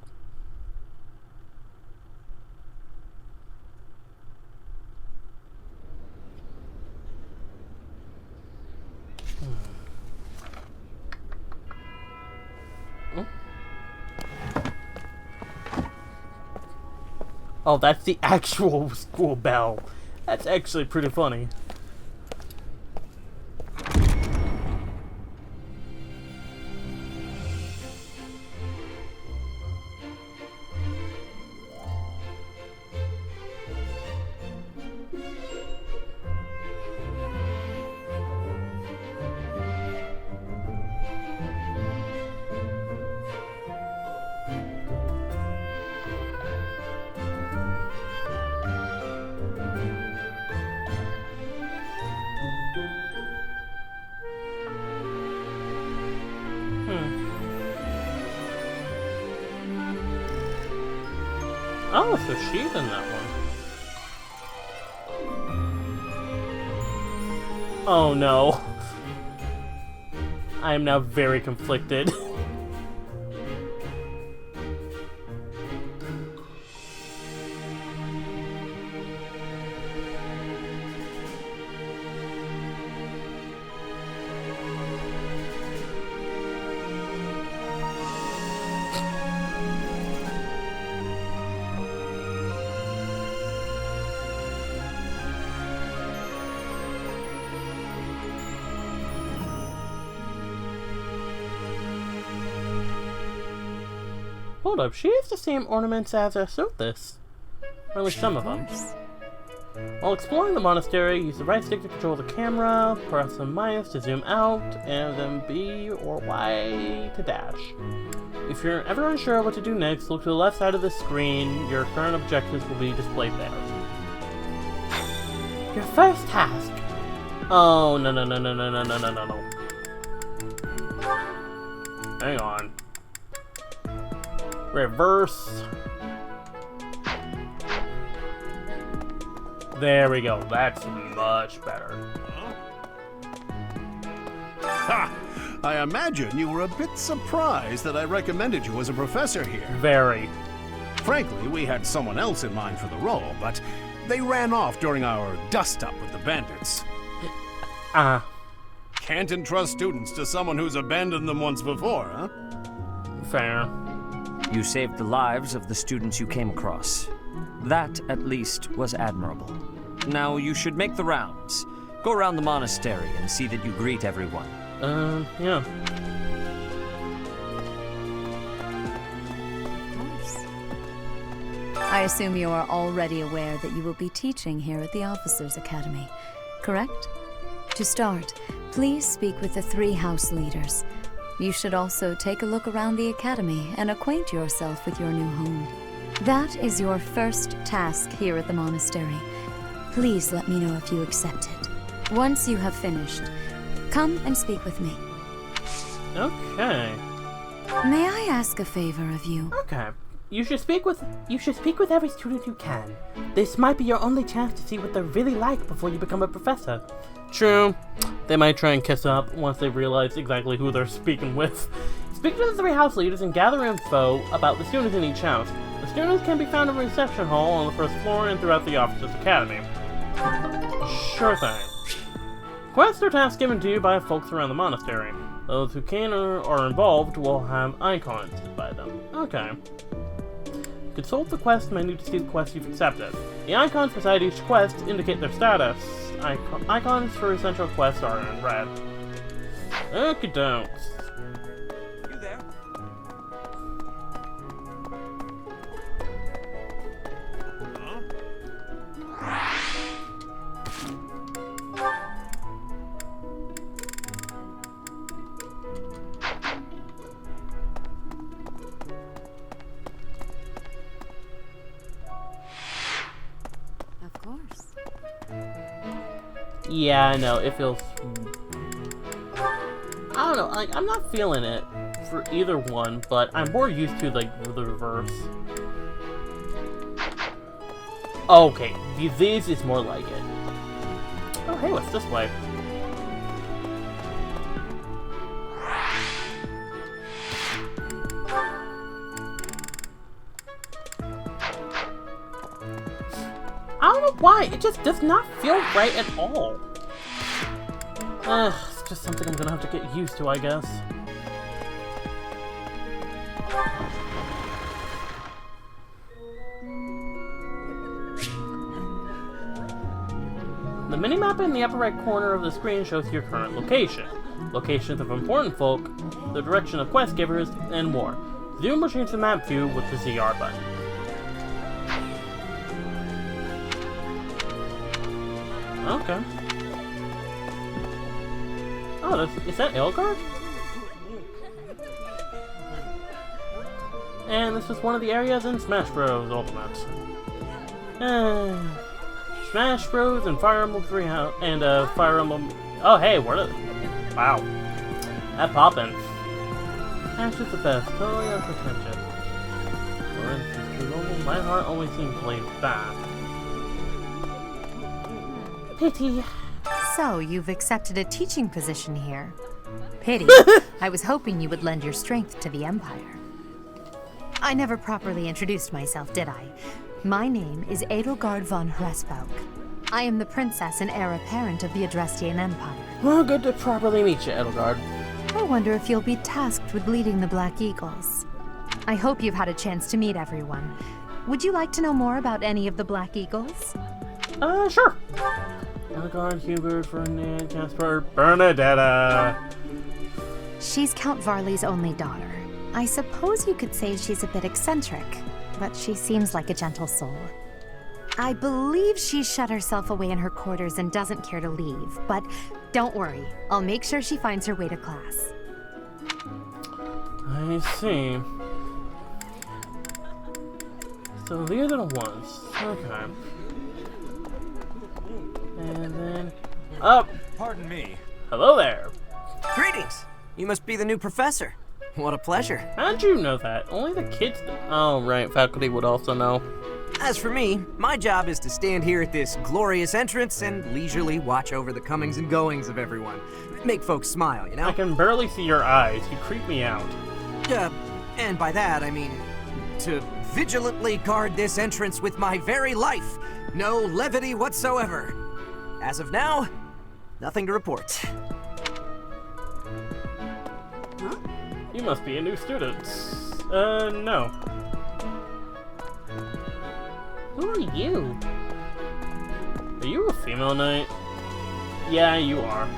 Oh, that's the actual school bell. That's actually pretty funny. Oh, so she's in that one. Oh no. I am now very conflicted. Hold up, she has the same ornaments as Sothis. Or at least some of them. While exploring the monastery, use the right stick to control the camera, press the minus to zoom out, and then B or Y to dash. If you're ever unsure what to do next, look to the left side of the screen. Your current objectives will be displayed there. Your first task. Oh, no. Hang on. Reverse. There we go. That's much better. Ha! I imagine you were a bit surprised that I recommended you as a professor here. Very. Frankly, we had someone else in mind for the role, but they ran off during our dust-up with the bandits. Can't entrust students to someone who's abandoned them once before, huh? Fair. You saved the lives of the students you came across. That, at least, was admirable. Now you should make the rounds. Go around the monastery and see that you greet everyone. Yeah. I assume you are already aware that you will be teaching here at the Officers' Academy, correct? To start, please speak with the 3 house leaders. You should also take a look around the academy and acquaint yourself with your new home. That is your first task here at the monastery. Please let me know if you accept it. Once you have finished, come and speak with me. Okay. May I ask a favor of you? Okay. You should speak with every student you can. This might be your only chance to see what they're really like before you become a professor. True. They might try and kiss up once they realize exactly who they're speaking with. Speak to the 3 house leaders and gather info about the students in each house. The students can be found in the reception hall on the 1st floor and throughout the Officers' Academy. Sure thing. Quests or tasks given to you by folks around the monastery. Those who can or are involved will have icons by them. Okay. Consult the quest menu to see the quest you've accepted. The icons beside each quest indicate their status. Icons for essential quests are in red. Okie dokes. You there? Of course. Yeah, I know, it feels... I don't know, like, I'm not feeling it for either one, but I'm more used to, like, the reverse. Okay, this is more like it. Oh, hey, what's this way? I don't know why, it just does not feel right at all. It's just something I'm gonna have to get used to, I guess. The minimap in the upper right corner of the screen shows your current location, locations of important folk, the direction of quest givers, and more. Zoom or change the map view with the ZR button. Okay. Oh, is that Edelgard? And this is one of the areas in Smash Bros. Ultimate. Smash Bros. And Fire Emblem 3 Houses and Fire Emblem. Oh, hey, where did? Wow, that poppin'. Ash is the best, totally unpretentious. For instance, too normal, my heart always seems laid back. Pity. So, you've accepted a teaching position here. Pity. I was hoping you would lend your strength to the Empire. I never properly introduced myself, did I? My name is Edelgard Von Hresvalk. I am the princess and heir apparent of the Adrestian Empire. Well, good to properly meet you, Edelgard. I wonder if you'll be tasked with leading the Black Eagles. I hope you've had a chance to meet everyone. Would you like to know more about any of the Black Eagles? Sure. Edelgard, Hubert, Ferdinand, Casper, Bernadetta. She's Count Varley's only daughter. I suppose you could say she's a bit eccentric, but she seems like a gentle soul. I believe she shut herself away in her quarters and doesn't care to leave, but don't worry, I'll make sure she finds her way to class. I see. So these are the ones. Okay. And then... Oh! Pardon me. Hello there. Greetings! You must be the new professor. What a pleasure. How'd you know that? Only the kids... Oh, right. Faculty would also know. As for me, my job is to stand here at this glorious entrance and leisurely watch over the comings and goings of everyone. Make folks smile, you know? I can barely see your eyes. You creep me out. And by that, I mean to vigilantly guard this entrance with my very life. No levity whatsoever. As of now, nothing to report. Huh? You must be a new student. No. Who are you? Are you a female knight? Yeah, you are.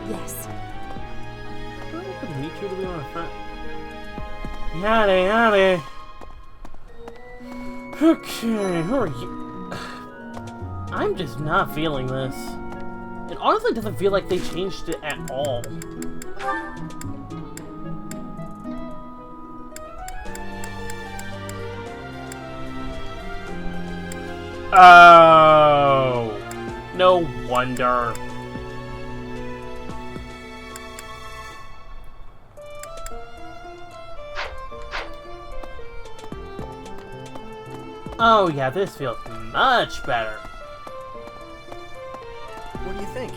Yes. I thought I could meet you to be my friend. Yada. Okay, who are you? I'm just not feeling this. It honestly doesn't feel like they changed it at all. Oh, no wonder. Oh yeah, this feels much better. What do you think?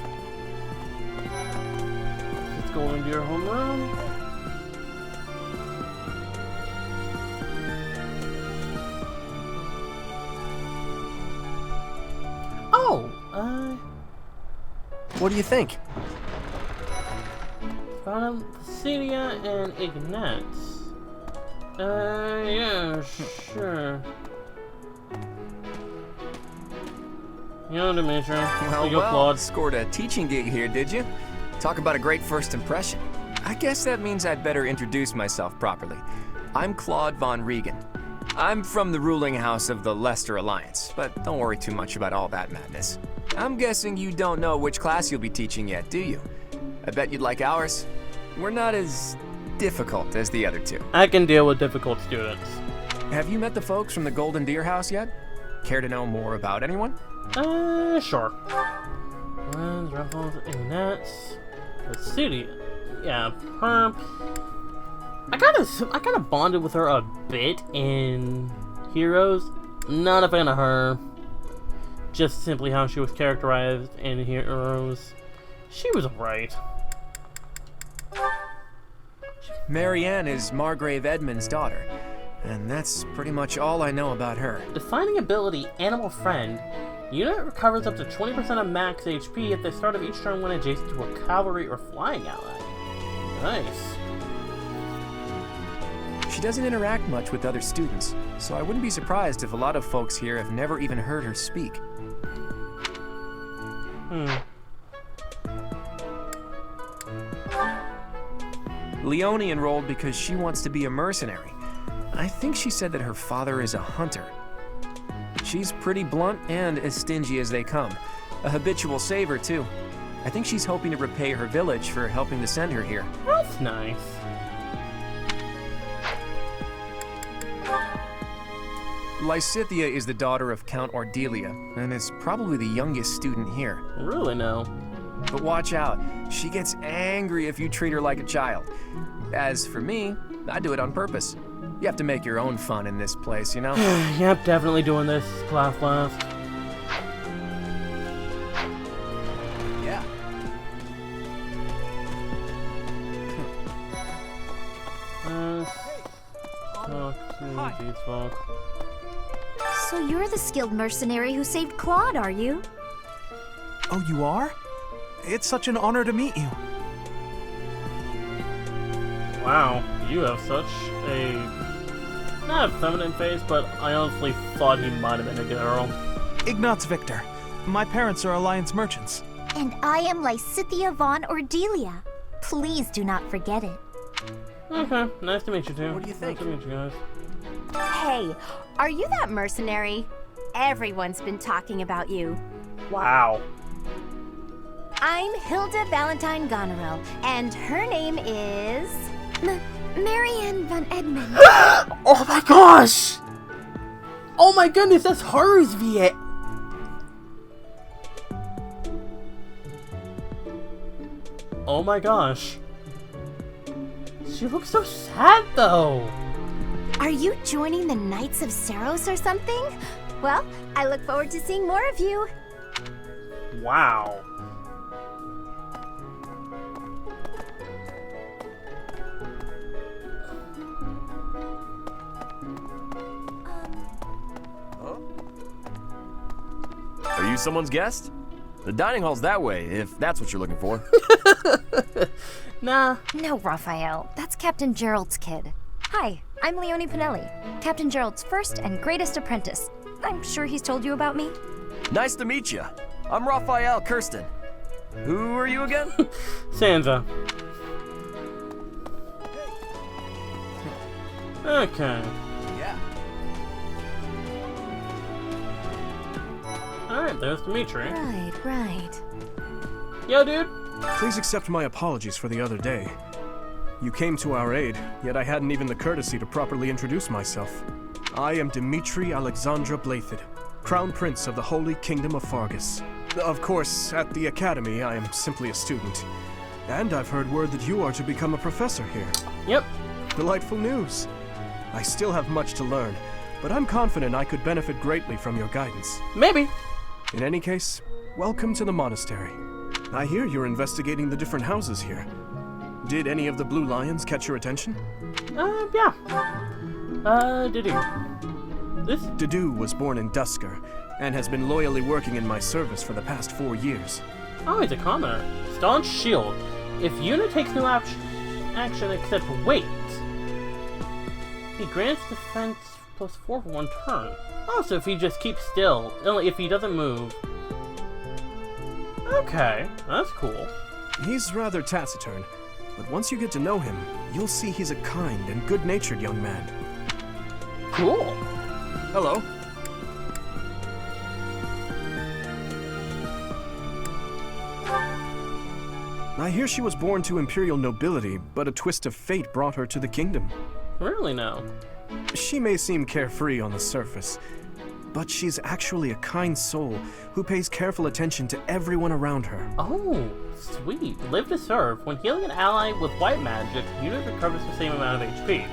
Let's go into your homeroom. What do you think? Found Celia and Ignat. Yeah, sure. You know, Dimitri. Well, scored a teaching gig here, did you? Talk about a great first impression. I guess that means I'd better introduce myself properly. I'm Claude Von Regan. I'm from the ruling house of the Leicester Alliance, but don't worry too much about all that madness. I'm guessing you don't know which class you'll be teaching yet, do you? I bet you'd like ours. We're not as difficult as the other two. I can deal with difficult students. Have you met the folks from the Golden Deer House yet? Care to know more about anyone? Sure. Friends, Ruffles, Ignats, Celia. Yeah, her. I kind of bonded with her a bit in Heroes. Not a fan of her. Just simply how she was characterized in Heroes. She was alright. Marianne is Margrave Edmund's daughter, and that's pretty much all I know about her. Defining ability, Animal Friend. Unit recovers up to 20% of max HP at the start of each turn when adjacent to a cavalry or flying ally. Nice. She doesn't interact much with other students, so I wouldn't be surprised if a lot of folks here have never even heard her speak. Leone enrolled because she wants to be a mercenary. I think she said that her father is a hunter. She's pretty blunt and as stingy as they come. A habitual saver, too. I think she's hoping to repay her village for helping to send her here. That's nice. Lysithea is the daughter of Count Ordelia, and is probably the youngest student here. Really, no. But watch out, she gets angry if you treat her like a child. As for me, I do it on purpose. You have to make your own fun in this place, you know? Yep, definitely doing this class last. Yeah. Talk to these folk. So you're the skilled mercenary who saved Claude, are you? Oh, you are? It's such an honor to meet you. Wow, you have such a... not a feminine face, but I honestly thought he might have been a girl. Ignatz Victor. My parents are Alliance merchants. And I am Lysithea Von Ordelia. Please do not forget it. Okay, nice to meet you too. What do you think? Nice to meet you guys. Hey, are you that mercenary? Everyone's been talking about you. Wow. I'm Hilda Valentine Goneril, and her name is... Marianne Von Edmund. Oh my gosh! Oh my goodness, that's hers, Viet! Oh my gosh. She looks so sad though. Are you joining the Knights of Seros or something? Well, I look forward to seeing more of you. Wow. Are you someone's guest? The dining hall's that way, if that's what you're looking for. Nah. No, Raphael. That's Captain Gerald's kid. Hi, I'm Leone Pinelli, Captain Gerald's first and greatest apprentice. I'm sure he's told you about me. Nice to meet you. I'm Raphael Kirsten. Who are you again? Sansa. Okay. Yeah. Alright, there's Dimitri. Right. Yo, dude. Please accept my apologies for the other day. You came to our aid, yet I hadn't even the courtesy to properly introduce myself. I am Dimitri Alexandra Blythed, Crown Prince of the Holy Kingdom of Fargus. Of course, at the Academy, I am simply a student. And I've heard word that you are to become a professor here. Yep. Delightful news. I still have much to learn, but I'm confident I could benefit greatly from your guidance. Maybe. In any case, welcome to the monastery. I hear you're investigating the different houses here. Did any of the Blue Lions catch your attention? Yeah. Dedu was born in Dusker, and has been loyally working in my service for the past 4 years. Oh, he's a commoner. Staunch shield. If unit takes no action except wait, he grants defense +4 for 1 turn. Also, if he just keeps still, only if he doesn't move. Okay, that's cool. He's rather taciturn, but once you get to know him, you'll see he's a kind and good-natured young man. Cool. Hello. I hear she was born to imperial nobility, but a twist of fate brought her to the kingdom. Really no. She may seem carefree on the surface, but she's actually a kind soul who pays careful attention to everyone around her. Oh, sweet. Live to serve. When healing an ally with white magic, unit recovers the same amount of HP.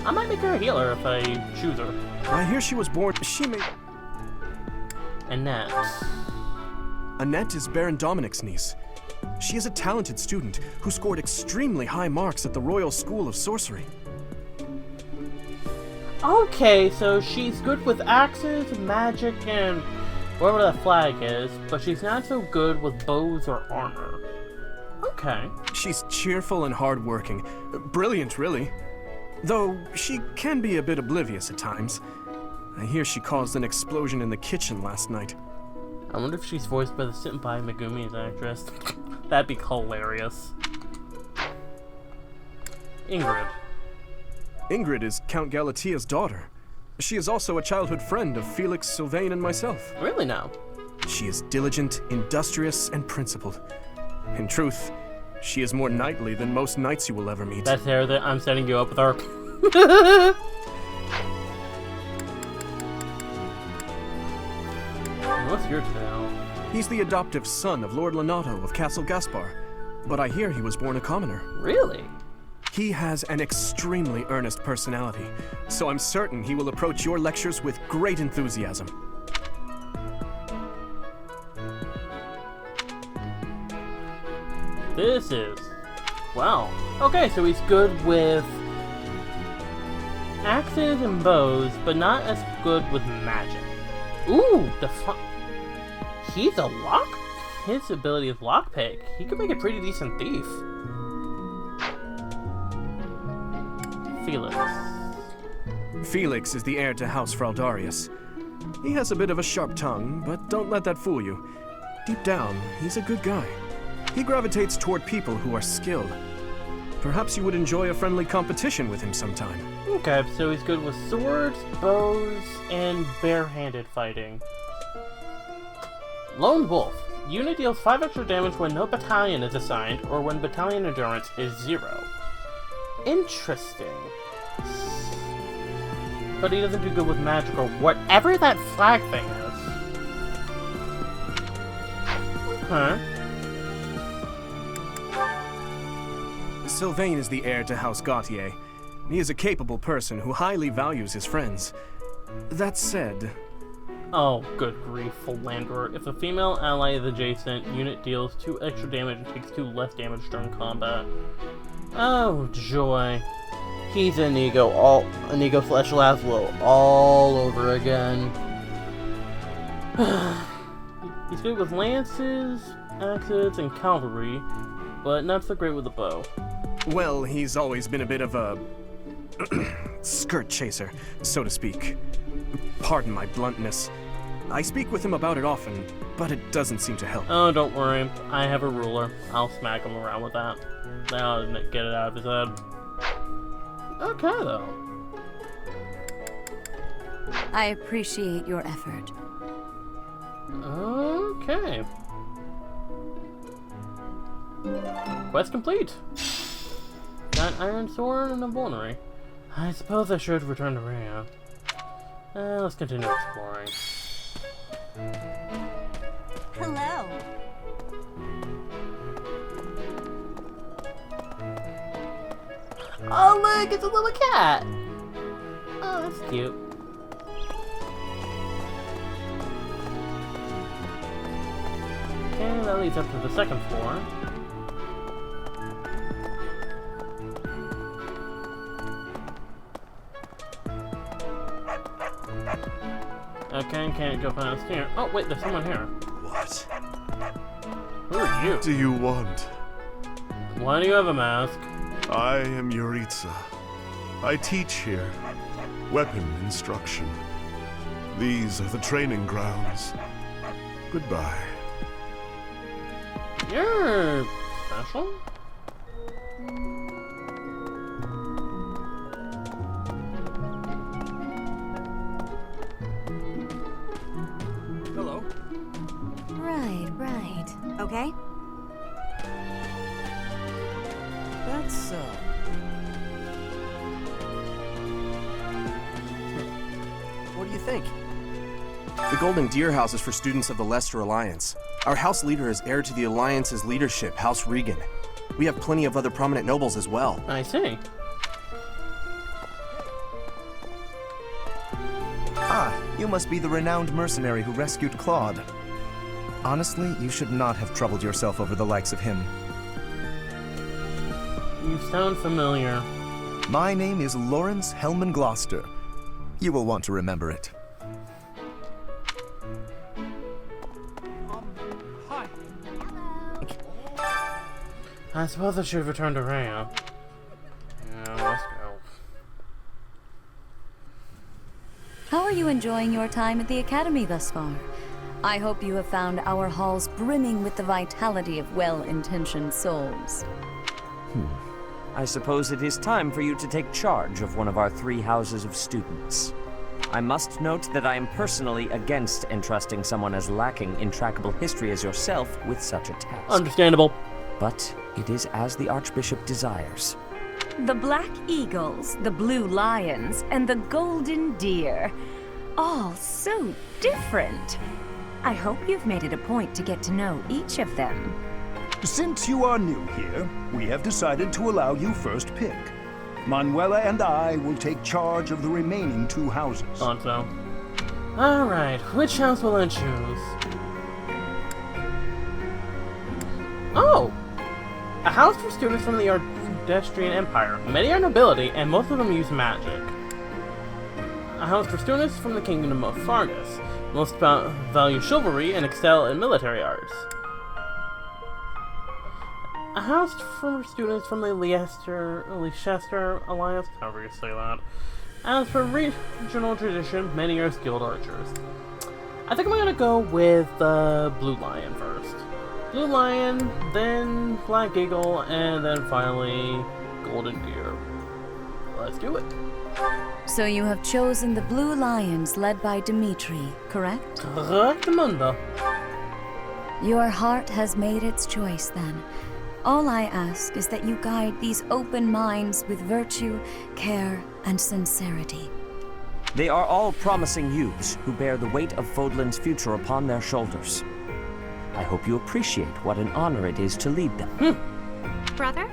I might make her a healer if I choose her. I hear she was born... Annette. Annette is Baron Dominic's niece. She is a talented student who scored extremely high marks at the Royal School of Sorcery. Okay, so she's good with axes, magic, and whatever that flag is, but she's not so good with bows or armor. Okay. She's cheerful and hardworking. Brilliant, really. Though she can be a bit oblivious at times. I hear she caused an explosion in the kitchen last night. I wonder if she's voiced by the Senpai Megumi's actress. That'd be hilarious. Ingrid. Ingrid is Count Galatia's daughter. She is also a childhood friend of Felix, Sylvain, and myself. Really now? She is diligent, industrious, and principled. In truth, she is more knightly than most knights you will ever meet. That's her that I'm setting you up with her. What's your tale? He's the adoptive son of Lord Lenato of Castle Gaspar, but I hear he was born a commoner. Really? He has an extremely earnest personality, so I'm certain he will approach your lectures with great enthusiasm. This is... Wow. Okay, so he's good with axes and bows, but not as good with magic. Ooh, he's a lock? His ability is lockpick. He could make a pretty decent thief. Felix. Felix is the heir to House Fraldarius. He has a bit of a sharp tongue, but don't let that fool you. Deep down, he's a good guy. He gravitates toward people who are skilled. Perhaps you would enjoy a friendly competition with him sometime. Okay, so he's good with swords, bows, and barehanded fighting. Lone Wolf. Unit deals 5 extra damage when no battalion is assigned, or when battalion endurance is 0. Interesting. But he doesn't do good with magic or whatever that flag thing is. Huh? Sylvain is the heir to House Gautier. He is a capable person who highly values his friends. That said... Oh, good grief, Philanderer. If a female ally is adjacent, unit deals 2 extra damage and takes 2 less damage during combat. Oh, joy. He's Inigo slash Laszlo all over again. He's good with lances, axes, and cavalry, but not so great with the bow. Well, he's always been a bit of a... skirt chaser, so to speak. Pardon my bluntness. I speak with him about it often, but it doesn't seem to help. Oh, don't worry. I have a ruler. I'll smack him around with that. I'll get it out of his head. Okay, though. I appreciate your effort. Okay. Quest complete. Got an iron sword and a vulnerary. I suppose I should return to Rhea. Let's continue exploring. Hello. Oh look, it's a little cat! Oh, that's cute. Okay, that leads up to the second floor. Okay, can't go past here. Oh, wait, there's someone here. What? Who are you? What do you want? Why do you have a mask? I am Yuritsa. I teach here. Weapon instruction. These are the training grounds. Goodbye. You're special? Hello. Right. Okay. That's, What do you think? The Golden Deer House is for students of the Leicester Alliance. Our house leader is heir to the Alliance's leadership, House Regan. We have plenty of other prominent nobles as well. I see. Ah, you must be the renowned mercenary who rescued Claude. Honestly, you should not have troubled yourself over the likes of him. You sound familiar. My name is Lawrence Hellman Gloucester. You will want to remember it. Hi. I suppose I should return to Rhea. Yeah, let's are you enjoying your time at the Academy thus far? I hope you have found our halls brimming with the vitality of well-intentioned souls. I suppose it is time for you to take charge of one of our 3 houses of students. I must note that I am personally against entrusting someone as lacking in trackable history as yourself with such a task. Understandable. But it is as the Archbishop desires. The Black Eagles, the Blue Lions, and the Golden Deer. All so different. I hope you've made it a point to get to know each of them. Since you are new here, we have decided to allow you first pick. Manuela and I will take charge of the remaining 2 houses. So. Alright, which house will I choose? Oh! A house for students from the Ardestrian Empire. Many are nobility, and most of them use magic. A house for students from the Kingdom of Fargus. Most value chivalry and excel in military arts. A house for students from the Leicester Alliance, however you say that. As for regional tradition, many are skilled archers. I think I'm gonna go with the Blue Lion first. Blue Lion, then Black Eagle, and then finally Golden Deer. Let's do it. So you have chosen the Blue Lions led by Dimitri, correct? Correctamundo. Your heart has made its choice then. All I ask is that you guide these open minds with virtue, care, and sincerity. They are all promising youths who bear the weight of Fódlan's future upon their shoulders. I hope you appreciate what an honor it is to lead them. Brother?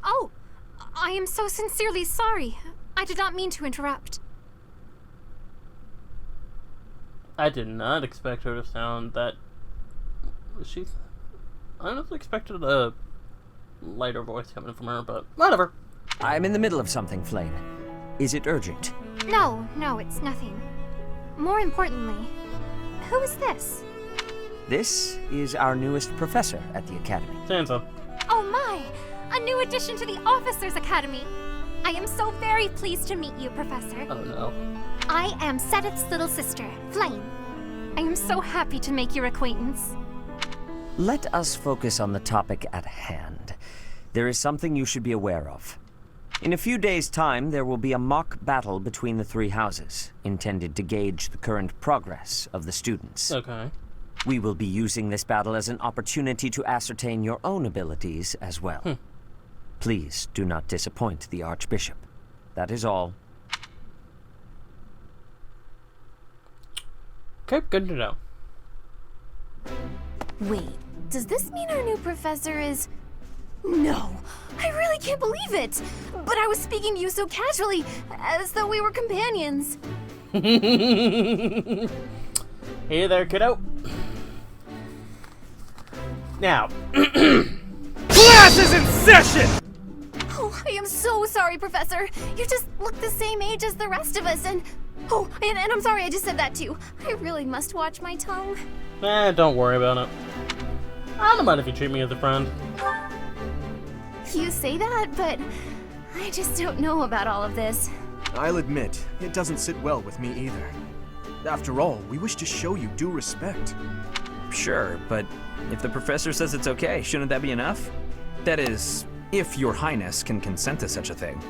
Oh, I am so sincerely sorry. I did not mean to interrupt. I did not expect her to sound that... I honestly expected a lighter voice coming from her, but whatever. I'm in the middle of something, Flame. Is it urgent? No, it's nothing. More importantly, who is this? This is our newest professor at the Academy. Sansa. Oh my! A new addition to the Officers' Academy! I am so very pleased to meet you, Professor. Oh no. I am Seteth's little sister, Flame. I am so happy to make your acquaintance. Let us focus on the topic at hand. There is something you should be aware of. In a few days' time, there will be a mock battle between the 3 houses, intended to gauge the current progress of the students. Okay. We will be using this battle as an opportunity to ascertain your own abilities as well. Please do not disappoint the Archbishop. That is all. Okay, good to know. Wait, does this mean our new professor is... No, I really can't believe it! But I was speaking to you so casually, as though we were companions. Hey there, kiddo. Now. Class is in session! Oh, I am so sorry, Professor. You just look the same age as the rest of us, and... Oh, and I'm sorry I just said that too. I really must watch my tongue. Don't worry about it. I don't mind if you treat me as a friend. You say that, but I just don't know about all of this. I'll admit, it doesn't sit well with me either. After all, we wish to show you due respect. Sure, but if the professor says it's okay, shouldn't that be enough? That is, if your highness can consent to such a thing.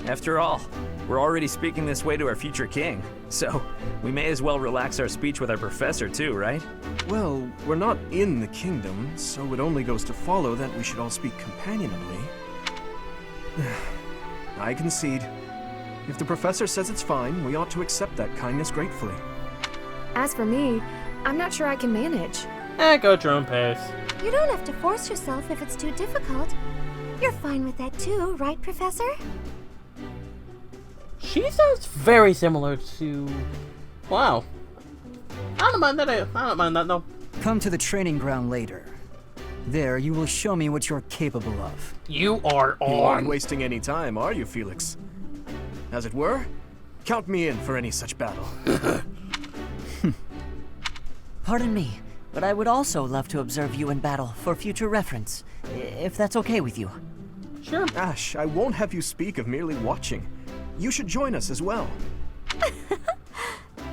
After all, we're already speaking this way to our future king, so we may as well relax our speech with our professor too, right? Well, we're not in the kingdom, so it only goes to follow that we should all speak companionably. I concede. If the professor says it's fine, we ought to accept that kindness gratefully. As for me, I'm not sure I can manage. Go at your own pace. You don't have to force yourself if it's too difficult. You're fine with that too, right, Professor? She sounds very similar to... Wow. I don't mind that. I don't mind that, though. Come to the training ground later. There, you will show me what you're capable of. You are on. You aren't wasting any time, are you, Felix? As it were, count me in for any such battle. Pardon me, but I would also love to observe you in battle for future reference, if that's okay with you. Sure. Ash, I won't have you speak of merely watching. You should join us as well.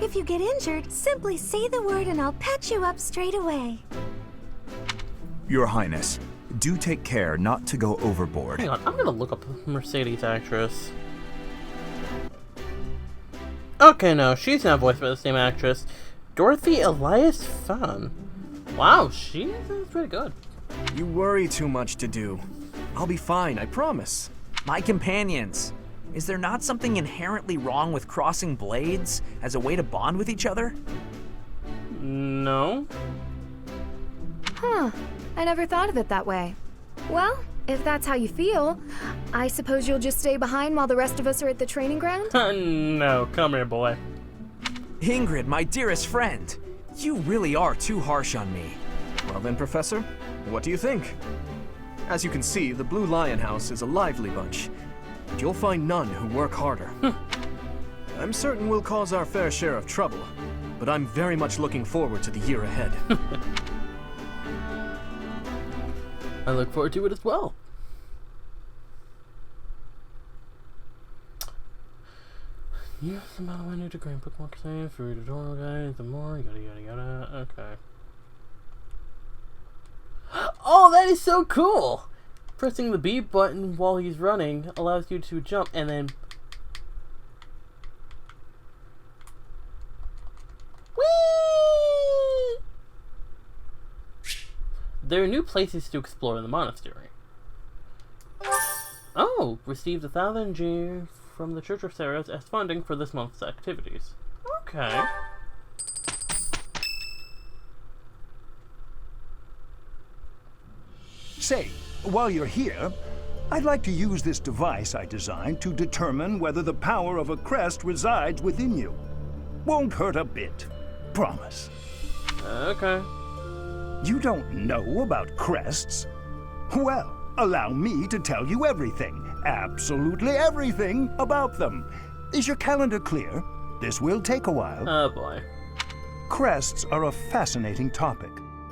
If you get injured, simply say the word and I'll patch you up straight away. Your Highness, do take care not to go overboard. Hang on, I'm gonna look up Mercedes actress. Okay, no, she's not voiced by the same actress. Dorothy Elias Fan. Wow, she sounds pretty good. You worry too much to do. I'll be fine, I promise. My companions, is there not something inherently wrong with crossing blades as a way to bond with each other? No. Huh. I never thought of it that way. Well, if that's how you feel, I suppose you'll just stay behind while the rest of us are at the training ground? No, come here, boy. Ingrid, my dearest friend, you really are too harsh on me. Well then, Professor, what do you think? As you can see, the Blue Lion House is a lively bunch, but you'll find none who work harder. I'm certain we'll cause our fair share of trouble, but I'm very much looking forward to the year ahead. I look forward to it as well. Use the battle window to grant bookmark save for tutorial guides, the more yada yada yada. Okay. Oh, that is so cool! Pressing the B button while he's running allows you to jump and then... Whee! There are new places to explore in the monastery. Oh! Received 1,000 G from the Church of Ceros as funding for this month's activities. Okay. Say, while you're here, I'd like to use this device I designed to determine whether the power of a crest resides within you. Won't hurt a bit. Promise. Okay. You don't know about crests? Well, allow me to tell you everything, absolutely everything about them. Is your calendar clear? This will take a while. Oh boy. Crests are a fascinating topic.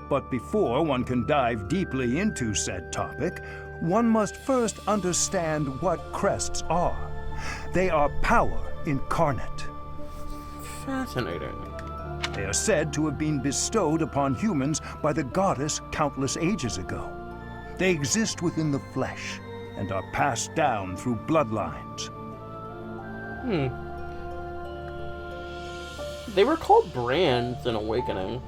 But before one can dive deeply into said topic, one must first understand what crests are. They are power incarnate. Fascinating. They are said to have been bestowed upon humans by the goddess countless ages ago. They exist within the flesh and are passed down through bloodlines. They were called brands in Awakening.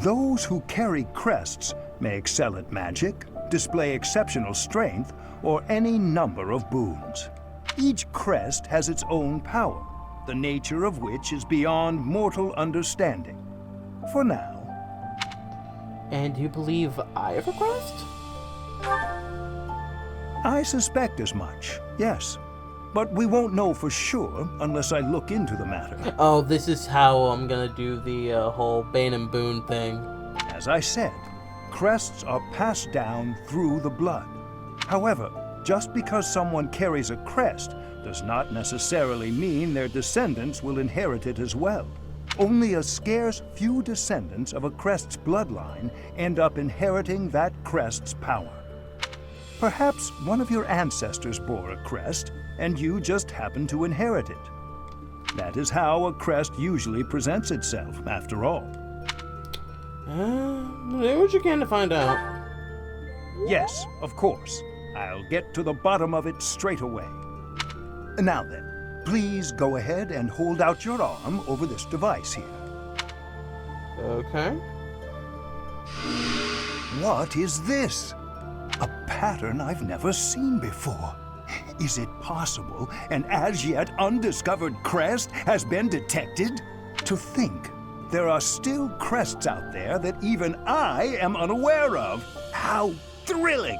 Those who carry crests may excel at magic, display exceptional strength, or any number of boons. Each crest has its own power, the nature of which is beyond mortal understanding. For now. And you believe I have a crest? I suspect as much, yes. But we won't know for sure unless I look into the matter. Oh, this is how I'm gonna do the whole Bane and Boon thing. As I said, crests are passed down through the blood. However, just because someone carries a crest does not necessarily mean their descendants will inherit it as well. Only a scarce few descendants of a crest's bloodline end up inheriting that crest's power. Perhaps one of your ancestors bore a crest, and you just happen to inherit it. That is how a crest usually presents itself, after all. Do what you can to find out. Yes, of course. I'll get to the bottom of it straight away. Now then, please go ahead and hold out your arm over this device here. Okay. What is this? A pattern I've never seen before. Is it possible an as yet undiscovered crest has been detected? To think there are still crests out there that even I am unaware of. How thrilling!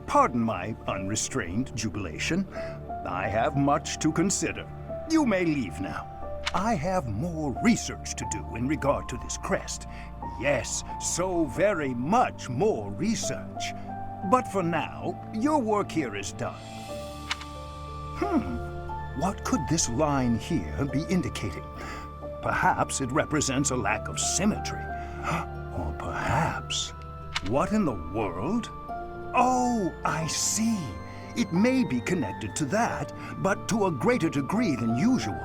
Pardon my unrestrained jubilation. I have much to consider. You may leave now. I have more research to do in regard to this crest. Yes, so very much more research. But for now, your work here is done. What could this line here be indicating? Perhaps it represents a lack of symmetry. Or perhaps... What in the world? Oh, I see. It may be connected to that, but to a greater degree than usual.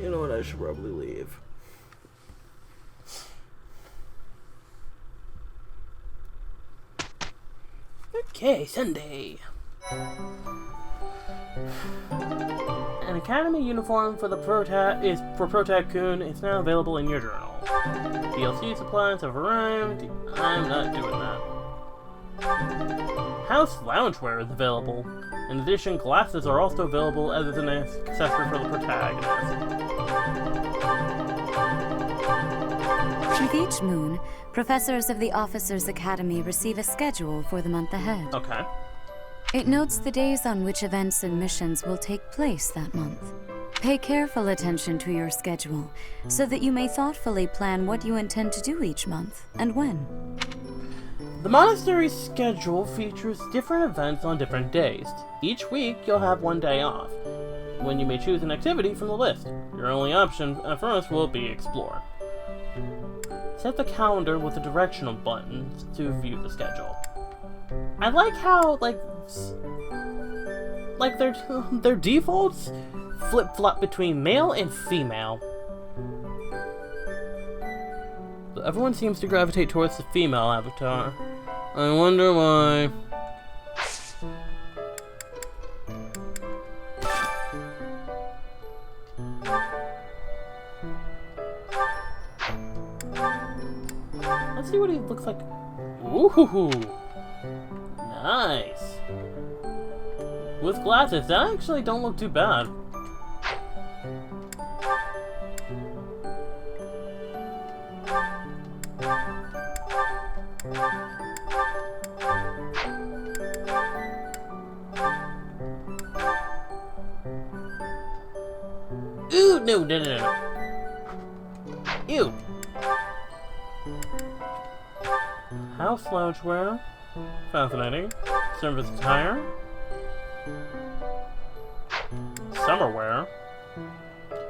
You know what? I should probably leave. Okay, Sunday. An academy uniform for the Protag-kun is now available in your journal. DLC supplies have arrived. I'm not doing that. House loungewear is available. In addition, glasses are also available as an accessory for the protagonist. With each moon, professors of the Officers' Academy receive a schedule for the month ahead. Okay. It notes the days on which events and missions will take place that month. Pay careful attention to your schedule, so that you may thoughtfully plan what you intend to do each month, and when. The Monastery's schedule features different events on different days. Each week, you'll have one day off, when you may choose an activity from the list. Your only option at first will be Explore. Set the calendar with the directional buttons to view the schedule. I like how, like their defaults flip-flop between male and female. But everyone seems to gravitate towards the female avatar. I wonder why. Let's see what he looks like. Ooh, nice. With glasses, that actually don't look too bad. Ooh, no. Ew. House loungewear. Fascinating. Service attire. Summer wear.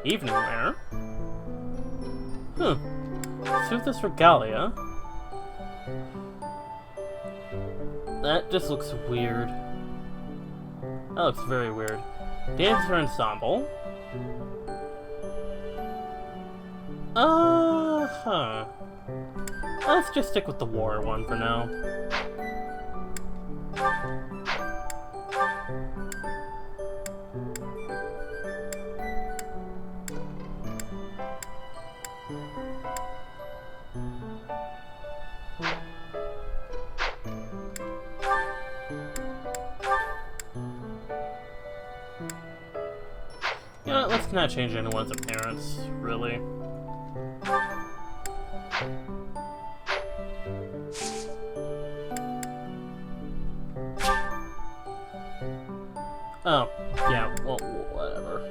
Evening wear. Suthus regalia. That just looks weird. That looks very weird. Dancer ensemble. Let's just stick with the war one for now. You know what, let's not change anyone's appearance, really. Oh, yeah, well, whatever.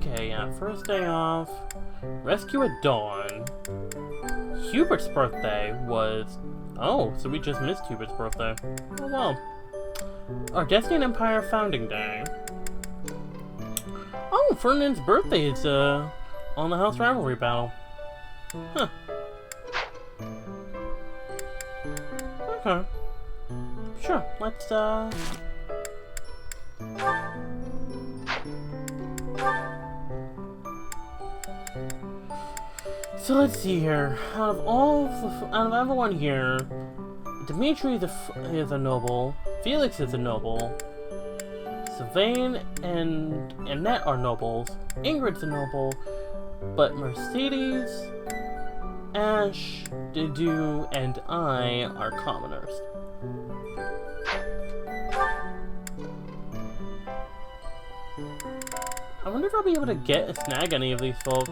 Okay, yeah, first day off. Rescue at dawn. Hubert's birthday was... Oh, so we just missed Hubert's birthday. Oh, well. Our Destiny and Empire founding day. Oh, Ferdinand's birthday is, on the House Rivalry battle. Huh. Okay. Sure, let's, So let's see here. Out of everyone here, Dimitri is a noble. Felix is a noble. Sylvain and Annette are nobles. Ingrid's a noble. But Mercedes, Ash, Dedu, and I are commoners. I wonder if I'll be able to snag any of these folk.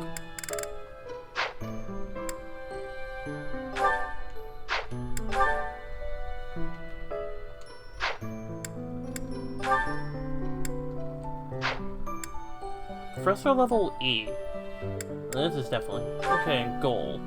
Professor level E. This is definitely... Okay, goals.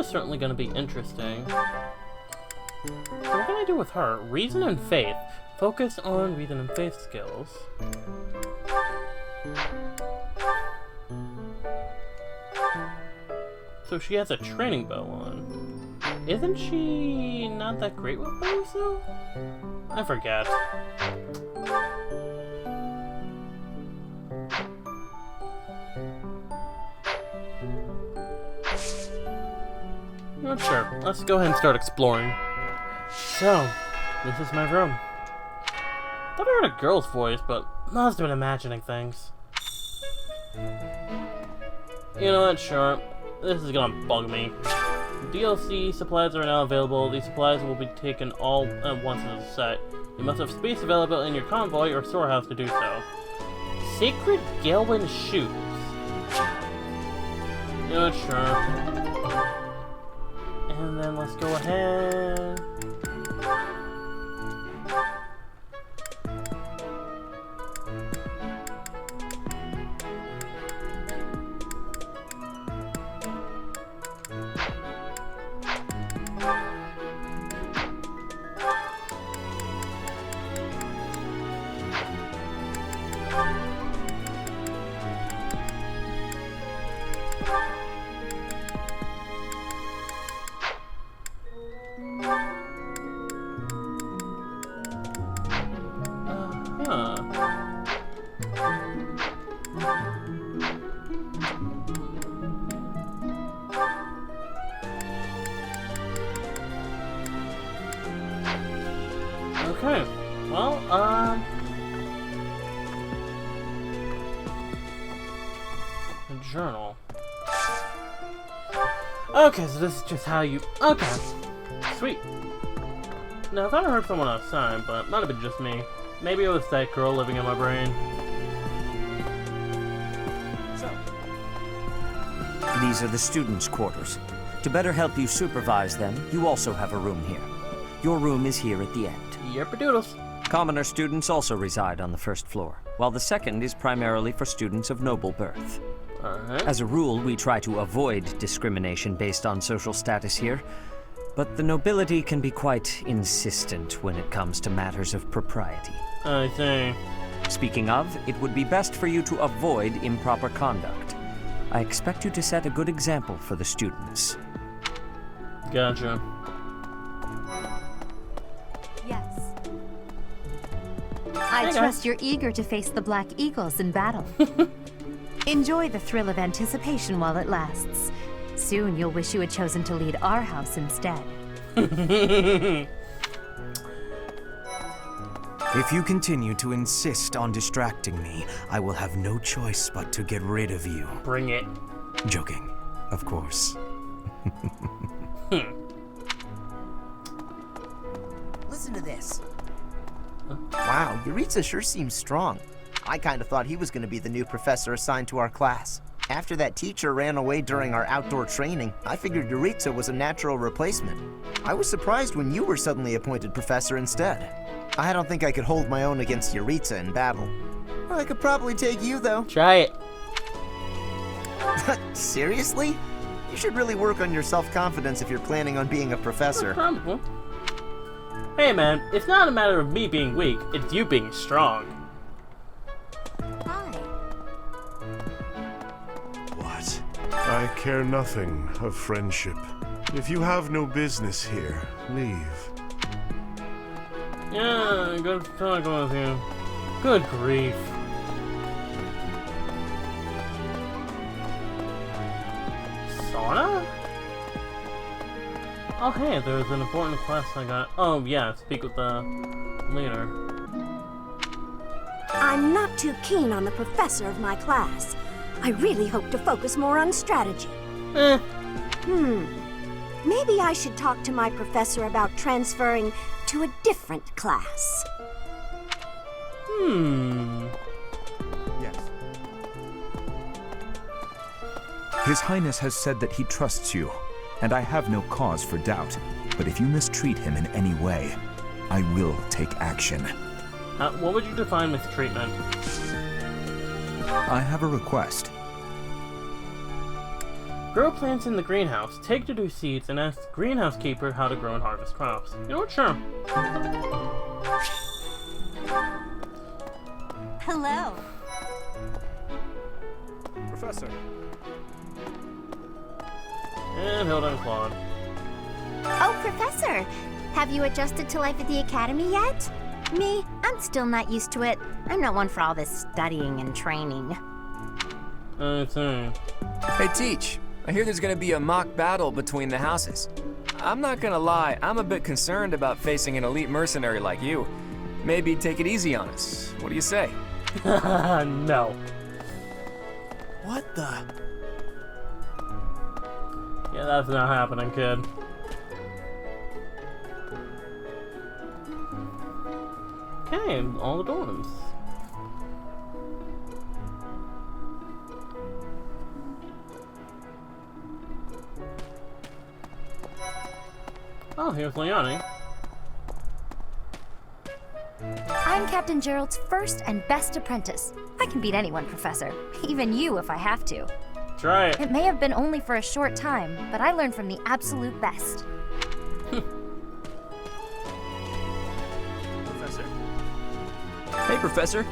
is certainly going to be interesting. So what can I do with her? Reason and faith. Focus on reason and faith skills. So she has a training bow on. Isn't she not that great with bows though? I forget. Not sure. Let's go ahead and start exploring. So, this is my room. Thought I heard a girl's voice, but must have been imagining things. You know what, sure. This is gonna bug me. DLC supplies are now available. These supplies will be taken all at once as a set. You must have space available in your convoy or storehouse to do so. Sacred Galen shoes. You know what, sure. And then let's go ahead. Okay, well, a journal. Okay, so this is just how you, okay, sweet. Now, I thought I heard someone outside, but it might have been just me. Maybe it was that girl living in my brain. These are the students' quarters. To better help you supervise them, you also have a room here. Your room is here at the end. Yerpadoodles. Commoner students also reside on the first floor, while the second is primarily for students of noble birth. As a rule, we try to avoid discrimination based on social status here, but the nobility can be quite insistent when it comes to matters of propriety. I see. Speaking of, it would be best for you to avoid improper conduct. I expect you to set a good example for the students. Gotcha. Yes. I Hey, trust guys. you're eager to face the Black Eagles in battle. Enjoy the thrill of anticipation while it lasts. Soon you'll wish you had chosen to lead our house instead. If you continue to insist on distracting me, I will have no choice but to get rid of you. Bring it. Joking, of course. Listen to this. Wow, Yuritsa sure seems strong. I kind of thought he was going to be the new professor assigned to our class. After that teacher ran away during our outdoor training, I figured Yuritsa was a natural replacement. I was surprised when you were suddenly appointed professor instead. I don't think I could hold my own against Yuritsa in battle. I could probably take you, though. Try it. Seriously? You should really work on your self-confidence if you're planning on being a professor. Hey man, it's not a matter of me being weak, it's you being strong. What? I care nothing of friendship. If you have no business here, leave. Yeah, good talking with you. Good grief. Sauna? Oh hey, there's an important quest I got. Oh yeah, speak with the leader. I'm not too keen on the professor of my class. I really hope to focus more on strategy. Maybe I should talk to my professor about transferring to a different class. Yes. His Highness has said that he trusts you, and I have no cause for doubt. But if you mistreat him in any way, I will take action. What would you define mistreatment? I have a request. Grow plants in the greenhouse. Take the 2 seeds and ask the greenhouse keeper how to grow and harvest crops. You know what? Sure. Hello. Professor. And Hilda and Claude. Oh, Professor! Have you adjusted to life at the academy yet? Me, I'm still not used to it. I'm not one for all this studying and training. Hey, Teach. I hear there's gonna be a mock battle between the houses. I'm not gonna lie, I'm a bit concerned about facing an elite mercenary like you. Maybe take it easy on us. What do you say? No. What the? Yeah, that's not happening, kid. Okay, all the dorms. Oh, here's Leonie. I'm Captain Gerald's first and best apprentice. I can beat anyone, Professor. Even you if I have to. Try it. It may have been only for a short time, but I learned from the absolute best. Professor? Hey, Professor.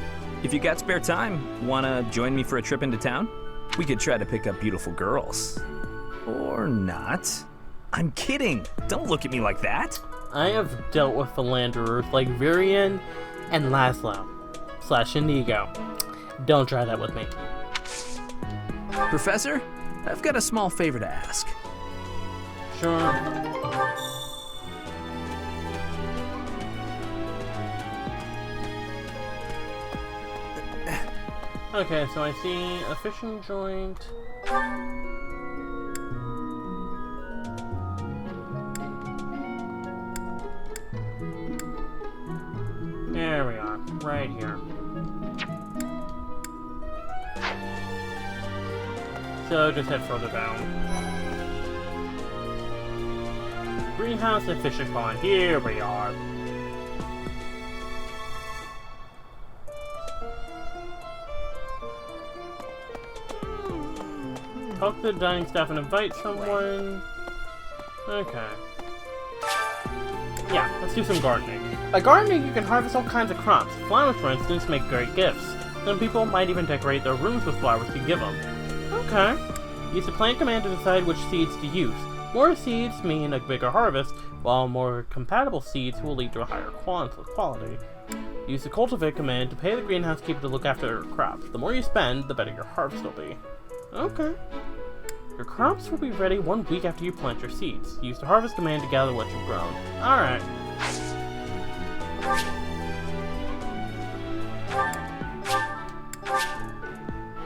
If you got spare time, wanna join me for a trip into town? We could try to pick up beautiful girls. Or not. I'm kidding. Don't look at me like that. I have dealt with philanderers like Virian and Laszlo / Inigo. Don't try that with me. Professor, I've got a small favor to ask. Sure. Okay, so I see a fishing joint. There we are, right here. So just head further down. Greenhouse and fishing pond, here we are. Talk to the dining staff and invite someone. Okay. Yeah, let's do some gardening. By gardening, you can harvest all kinds of crops. Flowers, for instance, make great gifts. Some people might even decorate their rooms with flowers you give them. Okay. Use the plant command to decide which seeds to use. More seeds mean a bigger harvest, while more compatible seeds will lead to a higher quality. Use the cultivate command to pay the greenhouse keeper to look after your crops. The more you spend, the better your harvest will be. Okay. Your crops will be ready 1 week after you plant your seeds. Use the harvest command to gather what you've grown. Alright.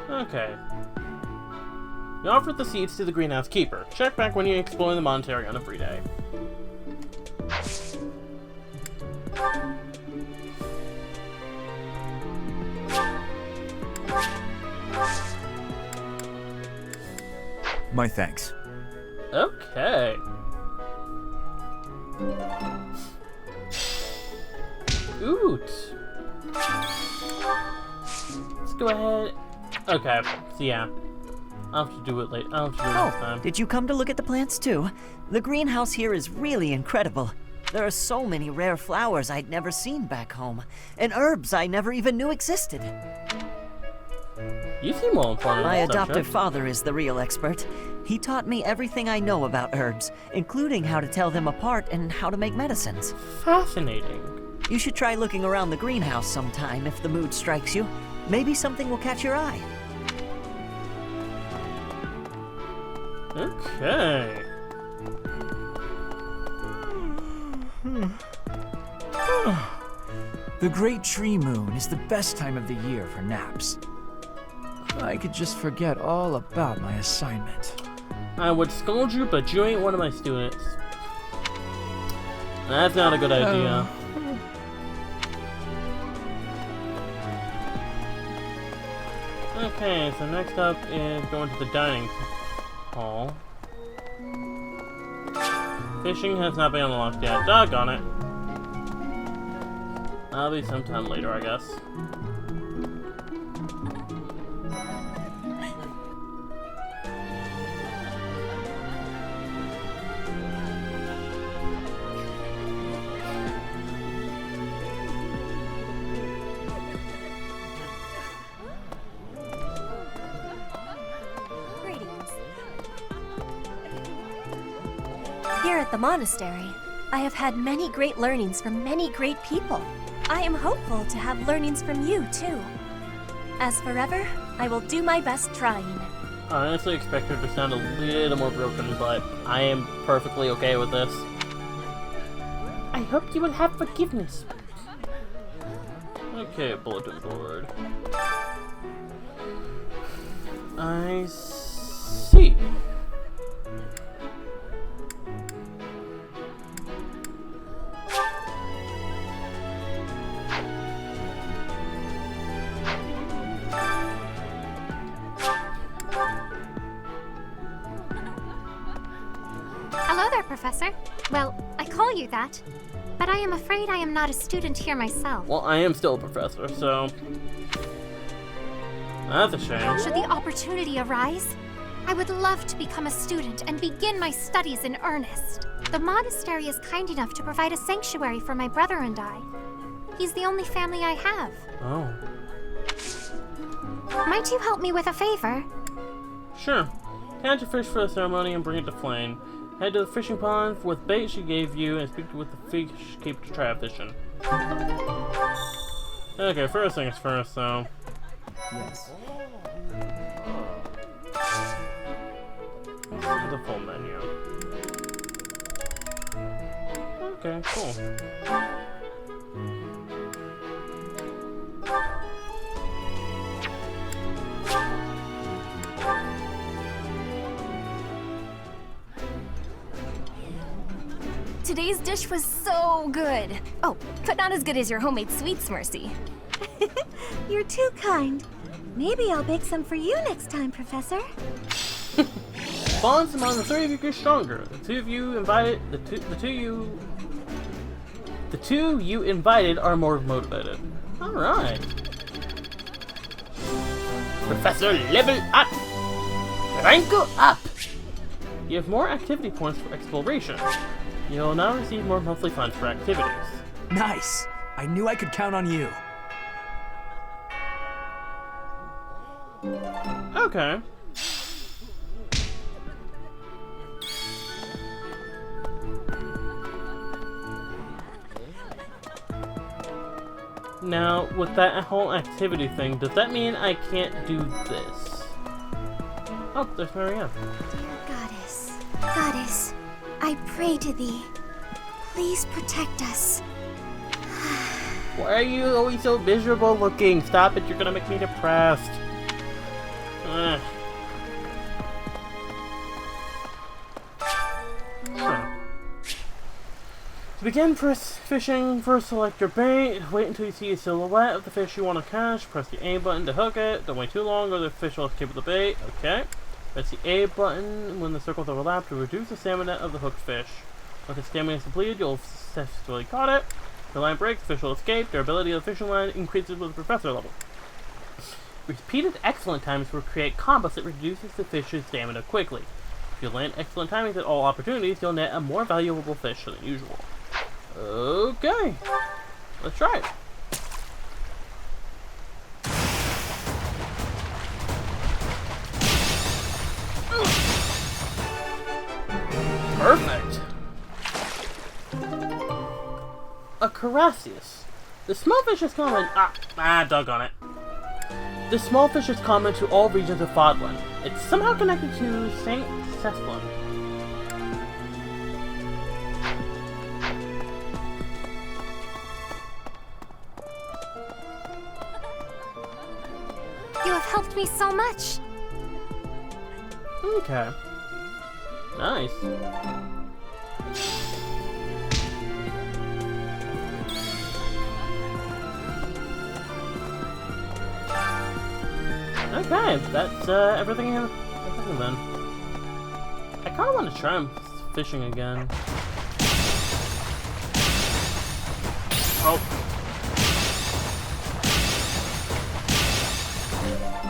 Okay. You offered the seeds to the greenhouse keeper. Check back when you explore the monastery on a free day. My thanks. Okay. Oot. Let's go ahead. Okay, so yeah. I'll have to do it late. I'll have to do it next time. Did you come to look at the plants too? The greenhouse here is really incredible. There are so many rare flowers I'd never seen back home, and herbs I never even knew existed. You seem well informed. My adoptive father is the real expert. He taught me everything I know about herbs, including how to tell them apart and how to make medicines. Fascinating. You should try looking around the greenhouse sometime if the mood strikes you. Maybe something will catch your eye. Okay. The Great Tree Moon is the best time of the year for naps. I could just forget all about my assignment. I would scold you, but you ain't one of my students. That's not a good idea. Okay, so next up is going to the dining hall. Fishing has not been unlocked yet. Doggone it. That'll be sometime later, I guess. Here at the monastery, I have had many great learnings from many great people. I am hopeful to have learnings from you, too. As forever, I will do my best trying. I honestly expect her to sound a little more broken, but I am perfectly okay with this. I hope you will have forgiveness. Okay, bulletin board. I see. Hello there, Professor. Well, I call you that, but I am afraid I am not a student here myself. Well, I am still a professor, so... That's a shame. Should the opportunity arise, I would love to become a student and begin my studies in earnest. The monastery is kind enough to provide a sanctuary for my brother and I. He's the only family I have. Oh. Might you help me with a favor? Sure. Catch a fish for the ceremony and bring it to Flame. Head to the fishing pond with bait she gave you and speak with the fish keep to try fishing. Okay, first things first, though. Yes. Let's look at the full menu. Okay, cool. Today's dish was so good. Oh, but not as good as your homemade sweets, Mercy. You're too kind. Maybe I'll bake some for you next time, Professor. Bonds among the three of you get stronger. The two you invited are more motivated. All right. Professor, level up. Rank up. You have more activity points for exploration. You'll now receive more monthly funds for activities. Nice! I knew I could count on you. Okay. Now, with that whole activity thing, does that mean I can't do this? Oh, there's Marianne. Goddess, I pray to thee. Please protect us. Why are you always so miserable looking? Stop it, you're gonna make me depressed. Huh. To begin fishing, first select your bait. Wait until you see a silhouette of the fish you want to catch. Press the A button to hook it. Don't wait too long or the fish will escape with the bait. Okay. Press the A button when the circles overlap to reduce the stamina of the hooked fish. Once its stamina is depleted, you'll successfully caught it. If the line breaks, the fish will escape. Durability of the fishing line increases with the professor level. Repeated excellent times will create combos that reduces the fish's stamina quickly. If you land excellent timings at all opportunities, you'll net a more valuable fish than usual. Okay, let's try it. Perfect. A Carassius. The small fish is common. Doggone it. The small fish is common to all regions of Fódlan. It's somehow connected to St. Cesplin. You have helped me so much. Okay. Nice. Okay, that's everything then. I kind of want to try fishing again. Oh.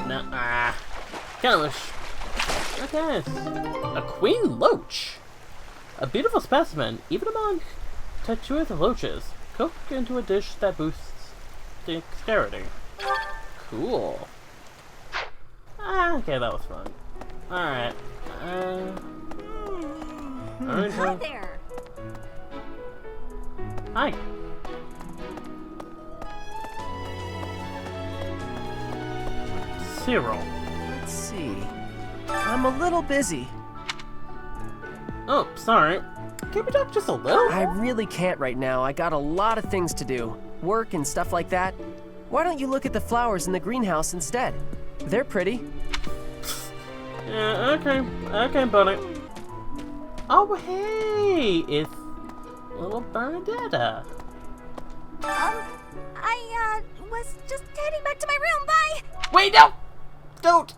No, kind of wish. Okay, a queen loach. A beautiful specimen, even among tattooed loaches. Cooked into a dish that boosts dexterity. Cool. Okay, that was fun. Alright. Hi there. Hi. Cyril. Let's see. I'm a little busy. Oh, sorry. Can we talk just a little? I really can't right now. I got a lot of things to do. Work and stuff like that. Why don't you look at the flowers in the greenhouse instead? They're pretty. Yeah, okay. Okay, buddy. Oh, hey! It's little Bernadetta. I was just heading back to my room. Bye! Wait, no! Don't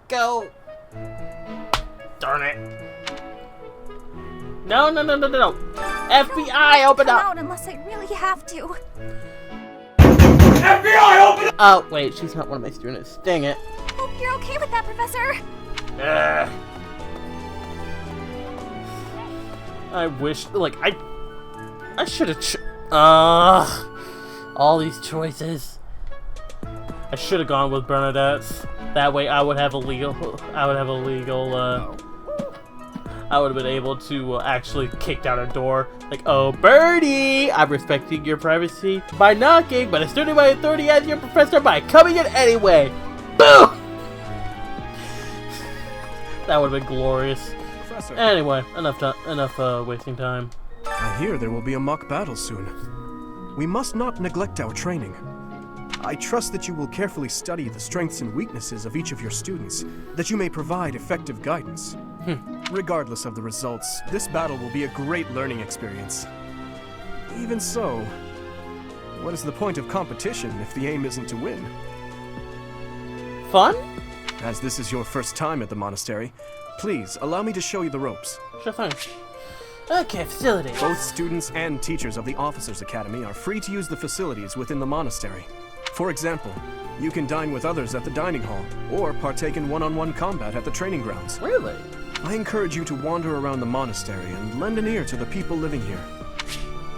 go. Darn it. No. FBI, open Come up! out unless I really have to. FBI, open up! Oh, wait, she's not one of my students. Dang it. Hope you're okay with that, Professor. I wish, like, I should have all these choices. I should have gone with Bernadette's. That way I would have a legal, I would have been able to actually kick down her door. Like, oh, Birdie, I'm respecting your privacy by knocking, but asserting my authority as your professor by coming in anyway. Boom! That would have been glorious. Professor. Anyway, enough wasting time. I hear there will be a mock battle soon. We must not neglect our training. I trust that you will carefully study the strengths and weaknesses of each of your students, that you may provide effective guidance. Regardless of the results, this battle will be a great learning experience. Even so, what is the point of competition if the aim isn't to win? Fun? As this is your first time at the monastery, please allow me to show you the ropes. Sure thing. Okay, facilities. Both students and teachers of the Officers' Academy are free to use the facilities within the monastery. For example, you can dine with others at the dining hall, or partake in one-on-one combat at the training grounds. Really? I encourage you to wander around the monastery and lend an ear to the people living here.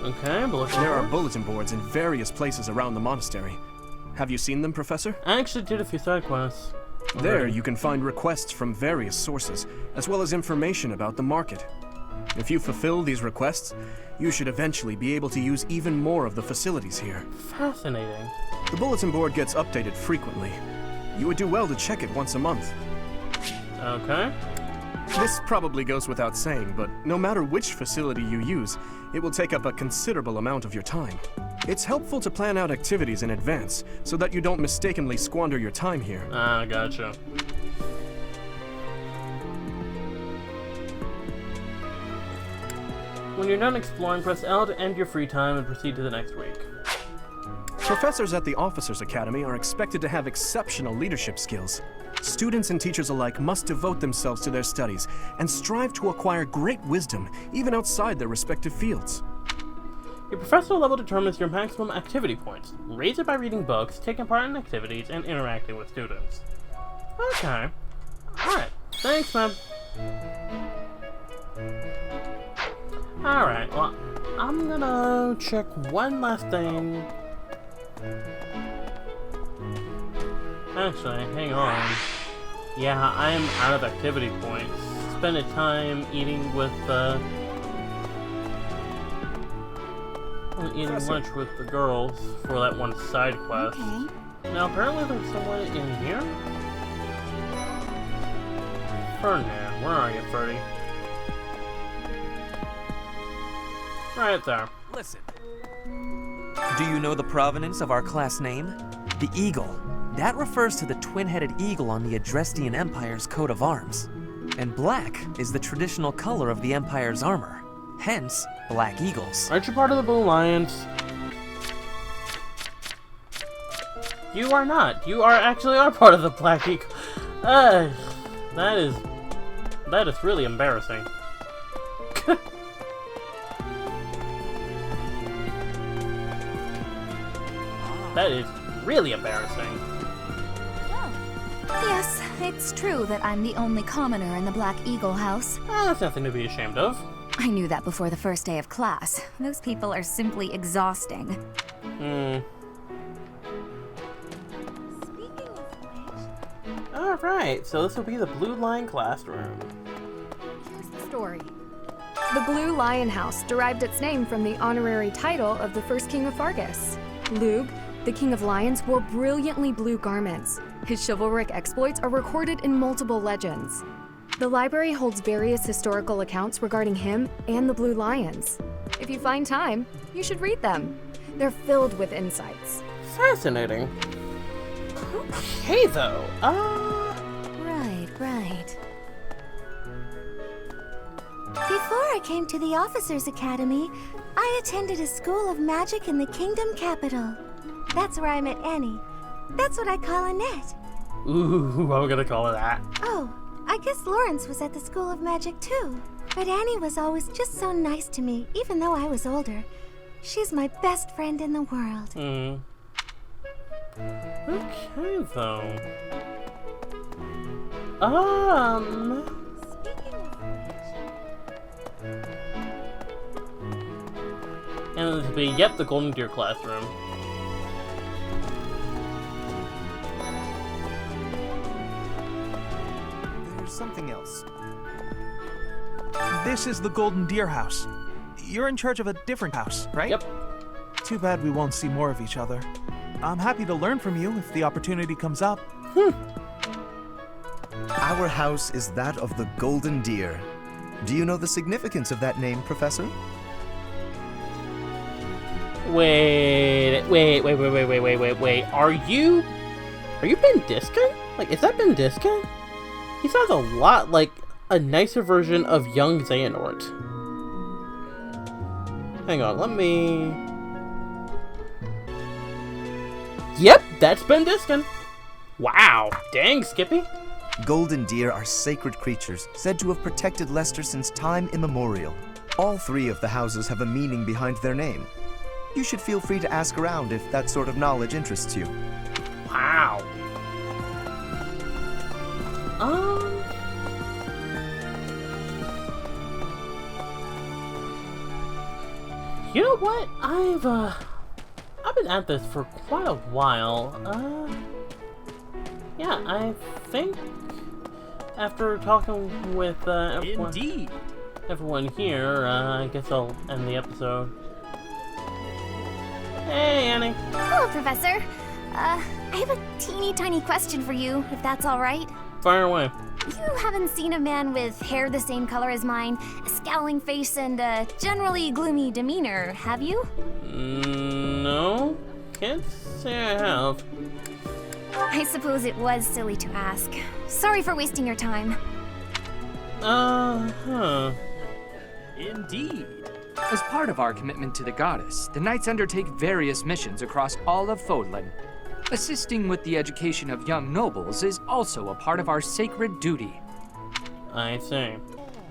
Okay, bulletin There are boards? bulletin boards in various places around the monastery. Have you seen them, Professor? I actually did a few side quests. There you can find requests from various sources, as well as information about the market. If you fulfill these requests, you should eventually be able to use even more of the facilities here. Fascinating. The bulletin board gets updated frequently. You would do well to check it once a month. Okay. This probably goes without saying, but no matter which facility you use, it will take up a considerable amount of your time. It's helpful to plan out activities in advance, so that you don't mistakenly squander your time here. Ah, gotcha. When you're done exploring, press L to end your free time and proceed to the next week. Professors at the Officers' Academy are expected to have exceptional leadership skills. Students and teachers alike must devote themselves to their studies and strive to acquire great wisdom, even outside their respective fields. Your professor level determines your maximum activity points. Raise it by reading books, taking part in activities, and interacting with students. Okay. Alright. Thanks, man. Alright, well, I'm gonna check one last thing. Actually, hang on. Yeah, I'm out of activity points. Spend a time eating with eating lunch with the girls for that one side quest. Okay. Now apparently there's someone in here. Ferdinand, where are you, Ferdy? Right there. Listen. Do you know the provenance of our class name? The eagle. That refers to the twin-headed eagle on the Adrestian Empire's coat of arms. And black is the traditional color of the Empire's armor. Hence, black eagles. Aren't you part of the Blue Lions? You are not. You actually are part of the Black Eagle. That is really embarrassing. That is really embarrassing. Yes, it's true that I'm the only commoner in the Black Eagle house. That's nothing to be ashamed of. I knew that before the first day of class. Those people are simply exhausting. Alright, so this will be the Blue Line classroom. Here's the story. The Blue Lion House derived its name from the honorary title of the first king of Fargus. Lug, the king of lions, wore brilliantly blue garments. His chivalric exploits are recorded in multiple legends. The library holds various historical accounts regarding him and the Blue Lions. If you find time, you should read them. They're filled with insights. Fascinating. Okay, though. Right. Before I came to the Officers' Academy, I attended a school of magic in the kingdom capital. That's where I met Annie. That's what I call Annette. Ooh, I'm gonna call her that. Oh, I guess Lawrence was at the School of Magic too. But Annie was always just so nice to me, even though I was older. She's my best friend in the world. Okay, though. And this will be, yep, the Golden Deer classroom. There's something else. This is the Golden Deer house. You're in charge of a different house, right? Yep. Too bad we won't see more of each other. I'm happy to learn from you if the opportunity comes up. Our house is that of the Golden Deer. Do you know the significance of that name, Professor? Wait. Are you Ben Diskin? Like, is that Ben Diskin? He sounds a lot like a nicer version of young Xehanort. Hang on, let me... Yep, that's Ben Diskin. Wow, dang, Skippy. Golden deer are sacred creatures, said to have protected Leicester since time immemorial. All three of the houses have a meaning behind their name. You should feel free to ask around if that sort of knowledge interests you. Wow. You know what? I've been at this for quite a while. Yeah, I think after talking with everyone here, I guess I'll end the episode. Hey, Annie. Hello, Professor. I have a teeny tiny question for you, if that's all right. Fire away. You haven't seen a man with hair the same color as mine, a scowling face, and a generally gloomy demeanor, have you? No. Can't say I have. I suppose it was silly to ask. Sorry for wasting your time. Indeed. As part of our commitment to the goddess, the knights undertake various missions across all of Fódlan. Assisting with the education of young nobles is also a part of our sacred duty. I see.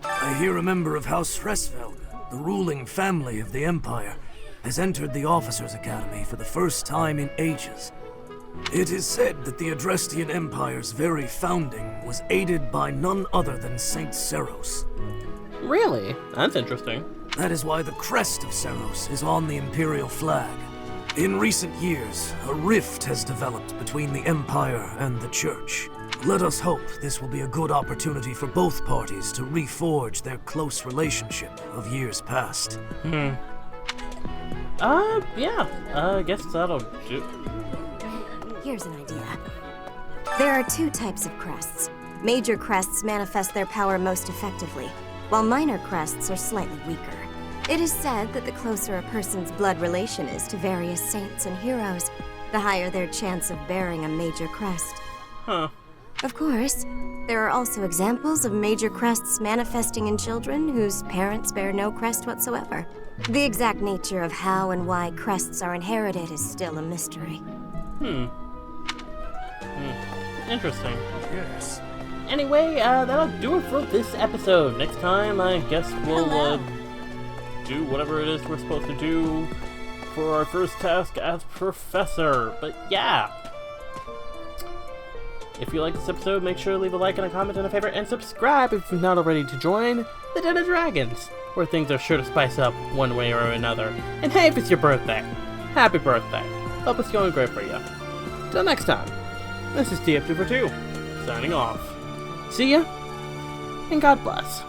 I hear a member of House Hresvalk, the ruling family of the Empire, has entered the Officers' Academy for the first time in ages. It is said that the Adrestian Empire's very founding was aided by none other than Saint Seros. Really? That's interesting. That is why the crest of Seros is on the Imperial flag. In recent years, a rift has developed between the Empire and the Church. Let us hope this will be a good opportunity for both parties to reforge their close relationship of years past. Yeah, I guess that'll do. Here's an idea. There are two types of crests. Major crests manifest their power most effectively, while minor crests are slightly weaker. It is said that the closer a person's blood relation is to various saints and heroes, the higher their chance of bearing a major crest. Huh. Of course, there are also examples of major crests manifesting in children whose parents bear no crest whatsoever. The exact nature of how and why crests are inherited is still a mystery. Interesting. Yes. Anyway, that'll do it for this episode. Next time, I guess we'll, do whatever it is we're supposed to do for our first task as Professor. But yeah. If you like this episode, make sure to leave a like and a comment and a favorite, and subscribe if you're not already to join the Den of Dragons, where things are sure to spice up one way or another. And hey, if it's your birthday, happy birthday. Hope it's going great for you. Till next time, this is TF242, signing off. See ya, and God bless.